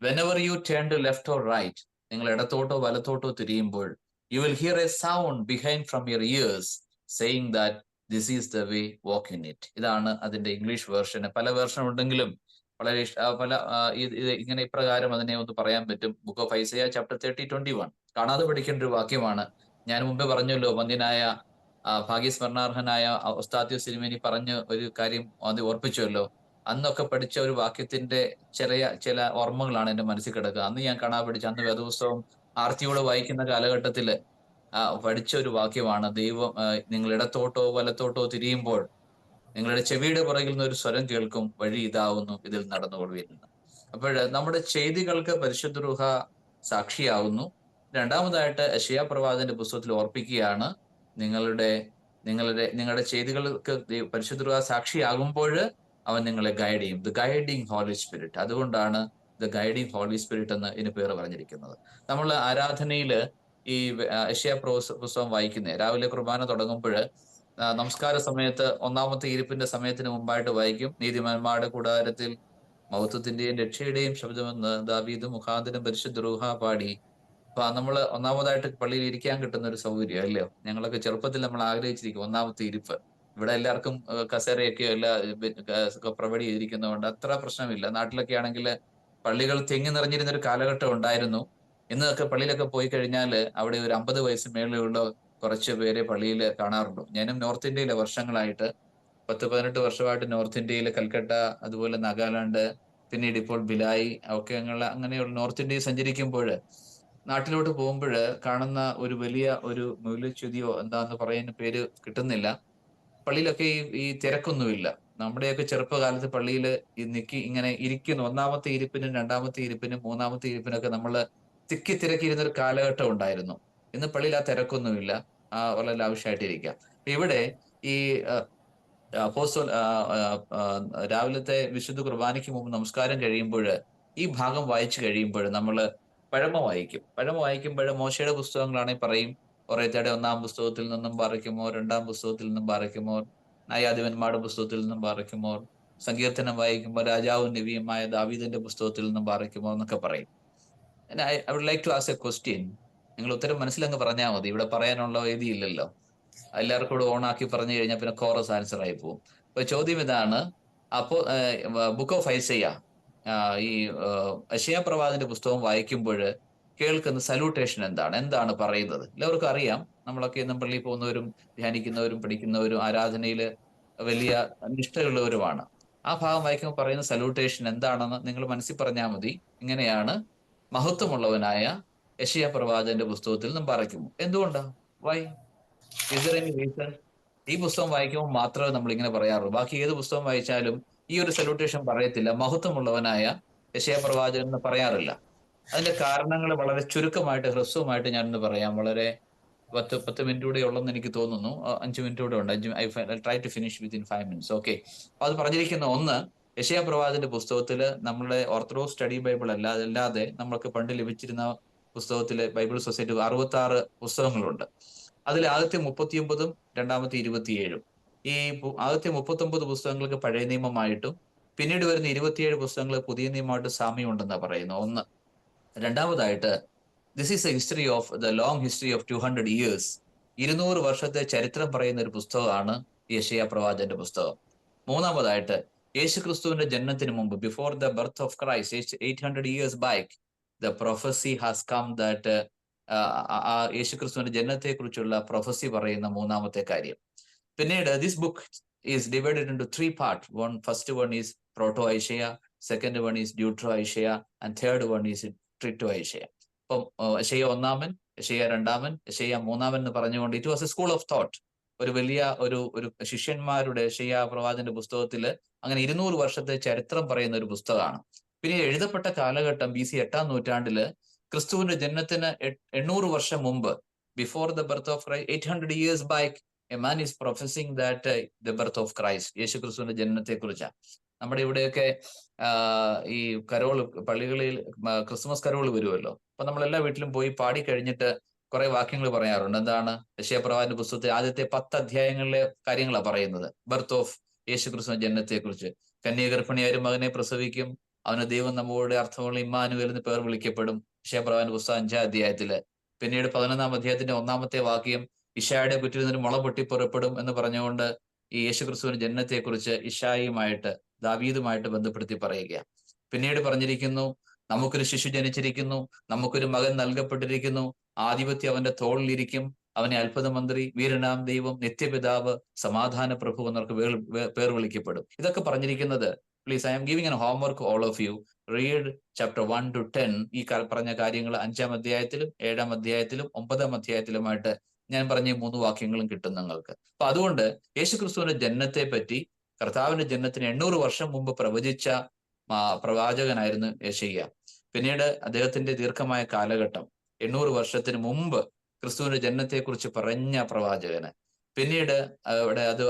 Whenever you turn to left or right, നിങ്ങൾ ഇടത്തോട്ടോ വലത്തോട്ടോ തിരിയുമ്പോൾ, you will hear a sound behind from your ears saying that this is the way, walk in it. ഇതാണ് അതിന്റെ ഇംഗ്ലീഷ് വേർഷൻ. പല വേർഷൻ ഉണ്ടെങ്കിലും വളരെ ഇങ്ങനെ ഇപ്രകാരം അതിനെ ഒന്ന് പറയാൻ പറ്റും. ബുക്ക് ഓഫ് ഐസയ്യ ചാപ്റ്റർ 30:21 കാണാതെ പഠിക്കേണ്ട ഒരു വാക്യമാണ്. ഞാൻ മുമ്പേ പറഞ്ഞല്ലോ, വന്ധ്യനായ ഭാഗ്യസ്മരണാർഹനായ ഒസ്താത്യോസ് തിരുമേനി പറഞ്ഞ ഒരു കാര്യം അത് ഓർപ്പിച്ചുവല്ലോ. അന്നൊക്കെ പഠിച്ച ഒരു വാക്യത്തിന്റെ ചില ഓർമ്മകളാണ് എന്റെ മനസ്സിൽ കിടക്കുക. അന്ന് ഞാൻ കാണാതെ പഠിച്ച, അന്ന് വേദപുസ്തകം ആർത്തിയോടെ വായിക്കുന്ന കാലഘട്ടത്തില് പഠിച്ച ഒരു വാക്യമാണ്. ദൈവം, നിങ്ങൾ ഇടത്തോട്ടോ വലത്തോട്ടോ തിരിയുമ്പോൾ നിങ്ങളുടെ ചെവിയുടെ പുറകിൽ നിന്ന് ഒരു സ്വരം കേൾക്കും, വഴി ഇതാവുന്നു, ഇതിൽ നടന്നുകൊള്ളുവിൻ. അപ്പോൾ നമ്മുടെ ചെയ്തികൾക്ക് പരിശുദ്ധ റൂഹ സാക്ഷിയാവുന്നു. രണ്ടാമതായിട്ട് യെശയ്യാ പ്രവാചകന്റെ പുസ്തകത്തിൽ ഓർപ്പിക്കുകയാണ്, നിങ്ങളുടെ ചെയ്തികൾക്ക് പരിശുദ്ധ റൂഹ സാക്ഷിയാകുമ്പോൾ അവൻ നിങ്ങളെ ഗൈഡ് ചെയ്യും. The guiding Holy Spirit. അതുകൊണ്ടാണ് ദ ഗൈഡിങ് ഹോളി സ്പിരിറ്റ് എന്ന് ഇതിന് പേര് പറഞ്ഞിരിക്കുന്നത്. നമ്മൾ ആരാധനയില് ഈ യെശയ്യാ പുസ്തകം വായിക്കുന്നേ, രാവിലെ കുർബാന തുടങ്ങുമ്പോൾ നമസ്കാര സമയത്ത് 1-ാമത്തെ ഇരിപ്പിന്റെ സമയത്തിന് മുമ്പായിട്ട് വായിക്കും, നീതിമാന്മാരുടെ കൂടാരത്തിൽ മഹത്വത്തിന്റെയും രക്ഷയുടെയും ശബ്ദമെന്ന് ദാവീദ് മുഖാന്തരം പരിശുദ്ധ റൂഹ പാടി. അപ്പൊ നമ്മൾ ഒന്നാമതായിട്ട് പള്ളിയിൽ ഇരിക്കാൻ കിട്ടുന്ന ഒരു സൗകര്യം, അല്ലയോ? ഞങ്ങളൊക്കെ ചെറുപ്പത്തിൽ നമ്മൾ ആഗ്രഹിച്ചിരിക്കും 1-ാമത്തെ ഇരിപ്പ്. ഇവിടെ എല്ലാവർക്കും കസേരയൊക്കെ പ്രൊവൈഡ് ചെയ്തിരിക്കുന്നതുകൊണ്ട് അത്ര പ്രശ്നമില്ല. നാട്ടിലൊക്കെ ആണെങ്കിൽ പള്ളികൾ തിങ്ങി നിറഞ്ഞിരുന്ന ഒരു കാലഘട്ടം ഉണ്ടായിരുന്നു. ഇന്നൊക്കെ പള്ളിയിലൊക്കെ പോയി കഴിഞ്ഞാൽ അവിടെ ഒരു 50 വയസ്സ് മേളിലുള്ള കുറച്ച് പേരെ പള്ളിയിൽ കാണാറുള്ളൂ. ഞാനും നോർത്ത് ഇന്ത്യയിലെ വർഷങ്ങളായിട്ട് 10-18 വർഷമായിട്ട് നോർത്ത് ഇന്ത്യയിലെ കൽക്കട്ട, അതുപോലെ നാഗാലാൻഡ്, പിന്നീട് ഇപ്പോൾ ഭിലായി ഒക്കെ അങ്ങനെയുള്ള നോർത്ത് ഇന്ത്യയിൽ സഞ്ചരിക്കുമ്പോൾ നാട്ടിലോട്ട് പോകുമ്പോൾ കാണുന്ന ഒരു വലിയ ഒരു മൂല്യച്യുതിയോ എന്താന്ന് പറയുന്ന പേര് കിട്ടുന്നില്ല. പള്ളിയിലൊക്കെ ഈ തിരക്കൊന്നുമില്ല. നമ്മുടെയൊക്കെ ചെറുപ്പകാലത്ത് പള്ളിയിൽ ഇങ്ങനെ ഇരിക്കുന്നു, ഒന്നാമത്തെ ഇരിപ്പിനും രണ്ടാമത്തെ ഇരിപ്പിനും മൂന്നാമത്തെ ഇരിപ്പിനൊക്കെ നമ്മൾ തിരക്കിയിരുന്ന ഒരു കാലഘട്ടം ഉണ്ടായിരുന്നു. ഇന്ന് പള്ളിയിൽ ആ തിരക്കൊന്നുമില്ല, വളരെ ലാവിഷായിട്ടിരിക്കാം. ഇവിടെ ഈ അപ്പോസ്തല രാവിലത്തെ വിശുദ്ധ കുർബാനയ്ക്ക് മുമ്പ് നമസ്കാരം കഴിയുമ്പോൾ ഈ ഭാഗം വായിച്ചു കഴിയുമ്പോൾ നമ്മൾ പഴമ വായിക്കുമ്പോൾ മോശയുടെ പുസ്തകങ്ങളാണെങ്കിൽ പറയും ഒറേത്തയുടെ 1-ാം പുസ്തകത്തിൽ നിന്നും പാറയ്ക്കുമോ, 2-ാം പുസ്തകത്തിൽ നിന്നും പാറയ്ക്കുമോ, ന്യായാധിപന്മാരുടെ പുസ്തകത്തിൽ നിന്നും പാറയ്ക്കുമോ, സങ്കീർത്തനം വായിക്കുമ്പോൾ രാജാവും നബിയുമായ ദാവീദിന്റെ പുസ്തകത്തിൽ നിന്നും പാറയ്ക്കുമോ എന്നൊക്കെ പറയും. I would like to ask a question. നിങ്ങൾ ഉത്തരം മനസ്സിലങ്ങ് പറഞ്ഞാൽ മതി, ഇവിടെ പറയാനുള്ള വേദിയില്ലല്ലോ. എല്ലാവർക്കും കൂടെ ഓണാക്കി പറഞ്ഞു കഴിഞ്ഞാൽ പിന്നെ കോറസ് ആൻസർ ആയി പോകും. അപ്പൊ ചോദ്യം ഇതാണ്, അപ്പോ ബുക്ക് ഓഫ് ഐസയ്യ, ഈ യെശയ്യാ പ്രവാചകന്റെ പുസ്തകം വായിക്കുമ്പോൾ കേൾക്കുന്ന സല്യൂട്ടേഷൻ എന്താണ് പറയുന്നത്? എല്ലാവർക്കും അറിയാം. നമ്മളൊക്കെ എന്നും പള്ളിയിൽ പോകുന്നവരും ധ്യാനിക്കുന്നവരും പഠിക്കുന്നവരും ആരാധനയിൽ വലിയ നിഷ്ഠയുള്ളവരുമാണ്. ആ ഭാഗം വായിക്കുമ്പോൾ പറയുന്ന സല്യൂട്ടേഷൻ എന്താണെന്ന് നിങ്ങൾ മനസ്സിൽ പറഞ്ഞാൽ മതി. ഇങ്ങനെയാണ്: മഹത്വമുള്ളവനായ യെശയ്യാ പ്രവാചകന്റെ പുസ്തകത്തിൽ നിന്നും പാറയ്ക്കുമോ. എന്തുകൊണ്ടാ? Why? Is there any reason? ഈ പുസ്തകം വായിക്കുമ്പോൾ മാത്രമേ നമ്മൾ ഇങ്ങനെ പറയാറുള്ളൂ. ബാക്കി ഏത് പുസ്തകം വായിച്ചാലും ഈ ഒരു സല്യൂട്ടേഷൻ പറയത്തില്ല, മഹത്വമുള്ളവനായ യെശയ്യാ പ്രവാചകൻ എന്ന് പറയാറില്ല. അതിന്റെ കാരണങ്ങൾ വളരെ ചുരുക്കമായിട്ട് ഹ്രസ്വമായിട്ട് ഞാനൊന്ന് പറയാം. വളരെ 10 മിനിറ്റ് കൂടെ ഉള്ളെന്ന് എനിക്ക് തോന്നുന്നു. 5 മിനിറ്റ് കൂടെ ഉണ്ട്. I try to finish within 5 minutes. Okay. അപ്പൊ അത് പറഞ്ഞിരിക്കുന്ന ഒന്ന്, യെശയ്യാ പ്രവാചകന്റെ പുസ്തകത്തില് നമ്മുടെ ഓർത്തഡോക്സ് സ്റ്റഡി ബൈബിൾ അല്ലാതെ നമ്മൾക്ക് പണ്ട് ലഭിച്ചിരുന്ന പുസ്തകത്തില് ബൈബിൾ സൊസൈറ്റി 66 പുസ്തകങ്ങളുണ്ട്. അതിൽ ആദ്യത്തെ 39ഉം രണ്ടാമത്തെ 27ഉം. ഈ ആദ്യത്തെ 39 പുസ്തകങ്ങൾക്ക് പഴയ നിയമമായിട്ടും പിന്നീട് വരുന്ന 27 പുസ്തകങ്ങൾ പുതിയ നിയമമായിട്ട് സാമ്യം ഉണ്ടെന്നാണ് പറയുന്നത്. ഒന്ന്. രണ്ടാമതായിട്ട്, this is A history of the long history of 200 years. 200 വർഷത്തെ ചരിത്രം പറയുന്ന ഒരു പുസ്തകമാണ് യെശയ്യാ പ്രവാചകന്റെ പുസ്തകം. മൂന്നാമതായിട്ട്, യേശു ക്രിസ്തുവിന്റെ ജനനത്തിന് മുമ്പ്, before the birth of Christ 800 years back, the prophecy has come that, യേശു ക്രിസ്തുവിന്റെ ജനനത്തെ കുറിച്ചുള്ള പ്രൊഫസി പറയുന്ന മൂന്നാമത്തെ കാര്യം. പിന്നീട് this book is divided into 3 parts. First one is proto Isaiah, second one is deutero Isaiah, and third one is trito Isaiah. അപ്പം യെശയ്യാ 1-ാമൻ, യെശയ്യാ 2-ാമൻ, യെശയ്യാ 3-ാമൻ എന്ന് പറഞ്ഞുകൊണ്ട് it was a school of thought. ഒരു വലിയ ഒരു ശിഷ്യന്മാരുടെ യെശയ്യാ പ്രവാചകന്റെ പുസ്തകത്തിൽ അങ്ങനെ 200 വർഷത്തെ ചരിത്രം പറയുന്ന ഒരു പുസ്തകമാണ്. പിന്നെ എഴുതപ്പെട്ട കാലഘട്ടം BC 8-ാം നൂറ്റാണ്ടില് ക്രിസ്തുവിന്റെ ജനനത്തിന് 800 വർഷം മുമ്പ്, before the birth of Christ 800 years back, a man is prophesying that the birth of Christ, യേശു ക്രിസ്തുവിന്റെ ജനനത്തെ കുറിച്ചാണ്. നമ്മുടെ ഇവിടെയൊക്കെ ഈ കരോള്, പള്ളികളിൽ ക്രിസ്മസ് കരോള് വരുമല്ലോ. അപ്പൊ നമ്മൾ എല്ലാ വീട്ടിലും പോയി പാടി കഴിഞ്ഞിട്ട് കുറെ വാക്യങ്ങൾ പറയാറുണ്ട്. എന്താണ്? യെശയ്യാ പ്രവാചകന്റെ പുസ്തകത്തിൽ ആദ്യത്തെ 10 അധ്യായങ്ങളിലെ കാര്യങ്ങളാണ് പറയുന്നത്. ബർത്ത് ഓഫ് യേശു ക്രിസ്തുവിന്റെ ജനനത്തെ കുറിച്ച്. കന്യാഗർഭിണിയായ ഒരു മകനെ പ്രസവിക്കും, അവന് ദൈവം നമ്മളുടെ അർത്ഥമുള്ള ഇമ്മാനുവേൽ എന്ന് പേർ വിളിക്കപ്പെടും. യെശയ്യാ പ്രവാചകന്റെ പുസ്തകം 5-ാം അധ്യായത്തില്. പിന്നീട് 11-ാം അധ്യായത്തിന്റെ 1-ാമത്തെ വാക്യം, ഇശായുടെ കുറ്റിൽ നിന്നൊരു മുള പൊട്ടി പുറപ്പെടും എന്ന് പറഞ്ഞുകൊണ്ട് ഈ യേശു ക്രിസ്തുവിന്റെ ജനനത്തെ കുറിച്ച് ഇശായിയുമായിട്ട് ദാവീദുമായിട്ട് ബന്ധപ്പെടുത്തി പറയുക. പിന്നീട് പറഞ്ഞിരിക്കുന്നു, നമുക്കൊരു ശിശു ജനിച്ചിരിക്കുന്നു, നമുക്കൊരു മകൻ നൽകപ്പെട്ടിരിക്കുന്നു, ആധിപത്യം അവന്റെ തോളിലിരിക്കും, അവനെ അത്ഭുതമന്ത്രി, വീരനാം ദൈവം, നിത്യപിതാവ്, സമാധാന പ്രഭു എന്നവർക്ക് പേർ വിളിക്കപ്പെടും. ഇതൊക്കെ പറഞ്ഞിരിക്കുന്നത്, please, I am giving an homework all of you. Read chapter 1 to 10. ഈ പറഞ്ഞ കാര്യങ്ങൾ 5-ാം അധ്യായത്തിലും 7-ാം അധ്യായത്തിലും 9-ാം അധ്യായത്തിലുമായിട്ട് ഞാൻ പറഞ്ഞ 3 വാക്യങ്ങളും കിട്ടും നിങ്ങൾക്ക്. അപ്പൊ അതുകൊണ്ട് യേശുക്രിസ്തുവിന്റെ ജനനത്തെ പറ്റി, കർത്താവിന്റെ ജനനത്തിന് 800 വർഷം മുമ്പ് പ്രവചിച്ച പ്രവാചകനായിരുന്നു യെശയ്യാ. പിന്നീട് അദ്ദേഹത്തിന്റെ ദീർഘമായ കാലഘട്ടം, 800 വർഷത്തിന് മുമ്പ് ക്രിസ്തുവിന്റെ ജനനത്തെ കുറിച്ച് പറഞ്ഞ പ്രവാചകന്. പിന്നീട്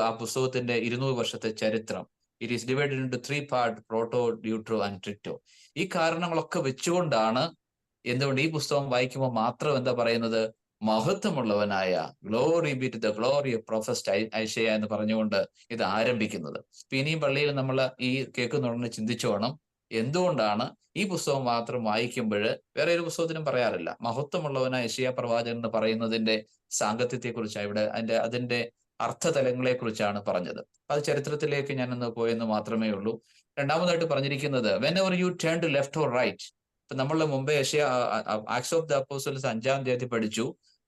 ആ പുസ്തകത്തിന്റെ 200 വർഷത്തെ ചരിത്രം. It is divided into 3 parts: proto, deutero and trito. ഈ കാരണങ്ങളൊക്കെ വെച്ചുകൊണ്ടാണ് എന്തുകൊണ്ട് ഈ പുസ്തകം വായിക്കുമ്പോൾ മാത്രം എന്താ പറയുന്നത്? മഹത്വമുള്ളവനായ, glory be to the glory of prophet Isaiah എന്ന് പറഞ്ഞുകൊണ്ട് ഇത് ആരംഭിക്കുന്നത്. ഇനിയും പള്ളിയിൽ നമ്മൾ ഈ കേൾക്കുന്നുടനെ ചിന്തിച്ചു വേണം, എന്തുകൊണ്ടാണ് ഈ പുസ്തകം മാത്രം വായിക്കുമ്പോൾ വേറെ ഒരു പുസ്തകത്തിനും പറയാറില്ല മഹത്വമുള്ളവനായ യെശയ്യാ പ്രവാചകൻ എന്ന് പറയുന്നതിന്റെ സാങ്കത്യത്തെ കുറിച്ചാണ് ഇവിടെ, അതിന്റെ അർത്ഥതലങ്ങളെ കുറിച്ചാണ് പറഞ്ഞത്. അത് ചരിത്രത്തിലേക്ക് ഞാനൊന്ന് പോയെന്ന് മാത്രമേ ഉള്ളൂ. രണ്ടാമതായിട്ട് പറഞ്ഞിരിക്കുന്നത്, whenever you turn to left or right. ഇപ്പൊ നമ്മളുടെ മുമ്പേ ആക്ട്സ് ഓഫ് ദ അപ്പോസ്റ്റൽസ് 5-ാം അധ്യായത്തിൽ പഠിച്ചു,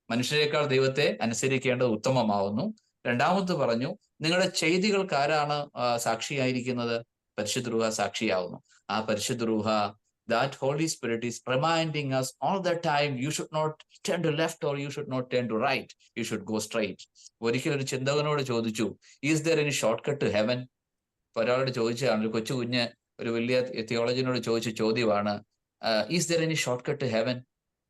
മനുഷ്യരെക്കാൾ ദൈവത്തെ അനുസരിക്കേണ്ടത് ഉത്തമമാവുന്നു. രണ്ടാമത് പറഞ്ഞു, നിങ്ങളുടെ ചെയ്തികൾക്ക് ആരാണ് സാക്ഷിയായിരിക്കുന്നത്? പരിശുദ്ധ റൂഹ സാക്ഷിയാവുന്നു. ആ പരിശുദ്ധ റൂഹ, that Holy Spirit is reminding us all the time, you should not turn to left or you should not turn to right, you should go straight. ഒരിക്കലും ഒരു ചിന്തകനോട് ചോദിച്ചു, is there any shortcut to heaven? ഒരാളോട് ചോദിച്ചതാണ്, ഒരു കൊച്ചു കുഞ്ഞ് ഒരു വലിയ തിയോളജിനോട് ചോദിച്ച ചോദ്യമാണ്, is there any short cut to heaven?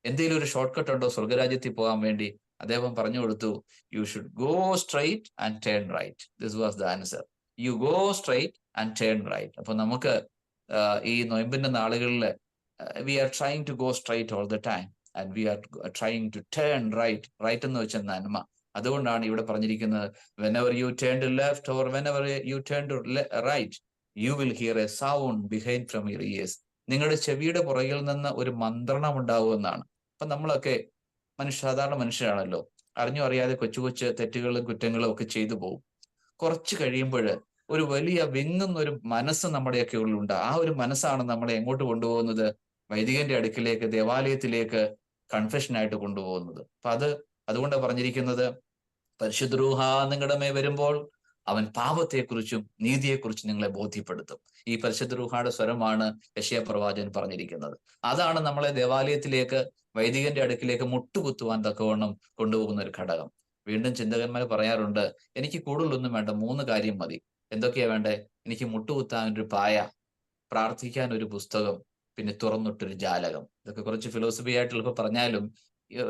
എന്തെങ്കിലും ഒരു ഷോർട്ട് കട്ട് ഉണ്ടോ സ്വർഗരാജ്യത്തിൽ പോകാൻ വേണ്ടി? അദ്ദേഹം പറഞ്ഞു കൊടുത്തു, you should go straight and turn right. This was the answer. You go straight and turn right. അപ്പൊ നമുക്ക് ഈ നൊയമ്പിന്റെ നാളുകളിൽ we are trying to go straight all the time and we are trying to turn right. Right എന്ന് വെച്ചാൽ നന്മ. അതുകൊണ്ടാണ് ഇവിടെ പറഞ്ഞിരിക്കുന്നത്, whenever you turn to left or whenever you turn to right, you will hear a sound behind from your ears. നിങ്ങളുടെ ചെവിയുടെ പുറകിൽ നിന്ന് ഒരു മന്ത്രണം ഉണ്ടാവുമെന്നാണ്. അപ്പൊ നമ്മളൊക്കെ സാധാരണ മനുഷ്യരാണല്ലോ, അറിഞ്ഞോ അറിയാതെ കൊച്ചു കൊച്ചു തെറ്റുകളും കുറ്റങ്ങളും ഒക്കെ ചെയ്തു പോകും. കുറച്ച് കഴിയുമ്പോൾ ഒരു വലിയ വിങ്ങുന്ന ഒരു മനസ്സ് നമ്മുടെയൊക്കെ ഉള്ളിലുണ്ട്. ആ ഒരു മനസ്സാണ് നമ്മളെ എങ്ങോട്ട് കൊണ്ടുപോകുന്നത്? വൈദികന്റെ അടുക്കിലേക്ക്, ദേവാലയത്തിലേക്ക്, കൺഫെഷനായിട്ട് കൊണ്ടുപോകുന്നത്. അപ്പൊ അതുകൊണ്ട് പറഞ്ഞിരിക്കുന്നത്, പരിശുദ്ധ റൂഹ നിങ്ങളുടെ മേൽ വരുമ്പോൾ അവൻ പാപത്തെക്കുറിച്ചും നീതിയെക്കുറിച്ചും നിങ്ങളെ ബോധ്യപ്പെടുത്തും. ഈ പരിശുദ്ധ റൂഹയുടെ സ്വരമാണ് യെശയ്യാ പ്രവാചകൻ പറഞ്ഞിരിക്കുന്നത്. അതാണ് നമ്മളെ ദേവാലയത്തിലേക്ക്, വൈദികന്റെ അടുക്കിലേക്ക് മുട്ടുകുത്തുവാൻ തക്കവണ്ണം കൊണ്ടുപോകുന്ന ഒരു ഘടകം. വീണ്ടും ചിന്തകന്മാർ പറയാറുണ്ട്, എനിക്ക് കൂടുതലൊന്നും വേണ്ട, 3 കാര്യം മതി. എന്തൊക്കെയാ വേണ്ടേ? എനിക്ക് മുട്ടുകുത്താൻ ഒരു പായ, പ്രാർത്ഥിക്കാൻ ഒരു പുസ്തകം, പിന്നെ തുറന്നിട്ടൊരു ജാലകം. ഇതൊക്കെ കുറച്ച് ഫിലോസഫി ആയിട്ട് എളുപ്പം പറഞ്ഞാലും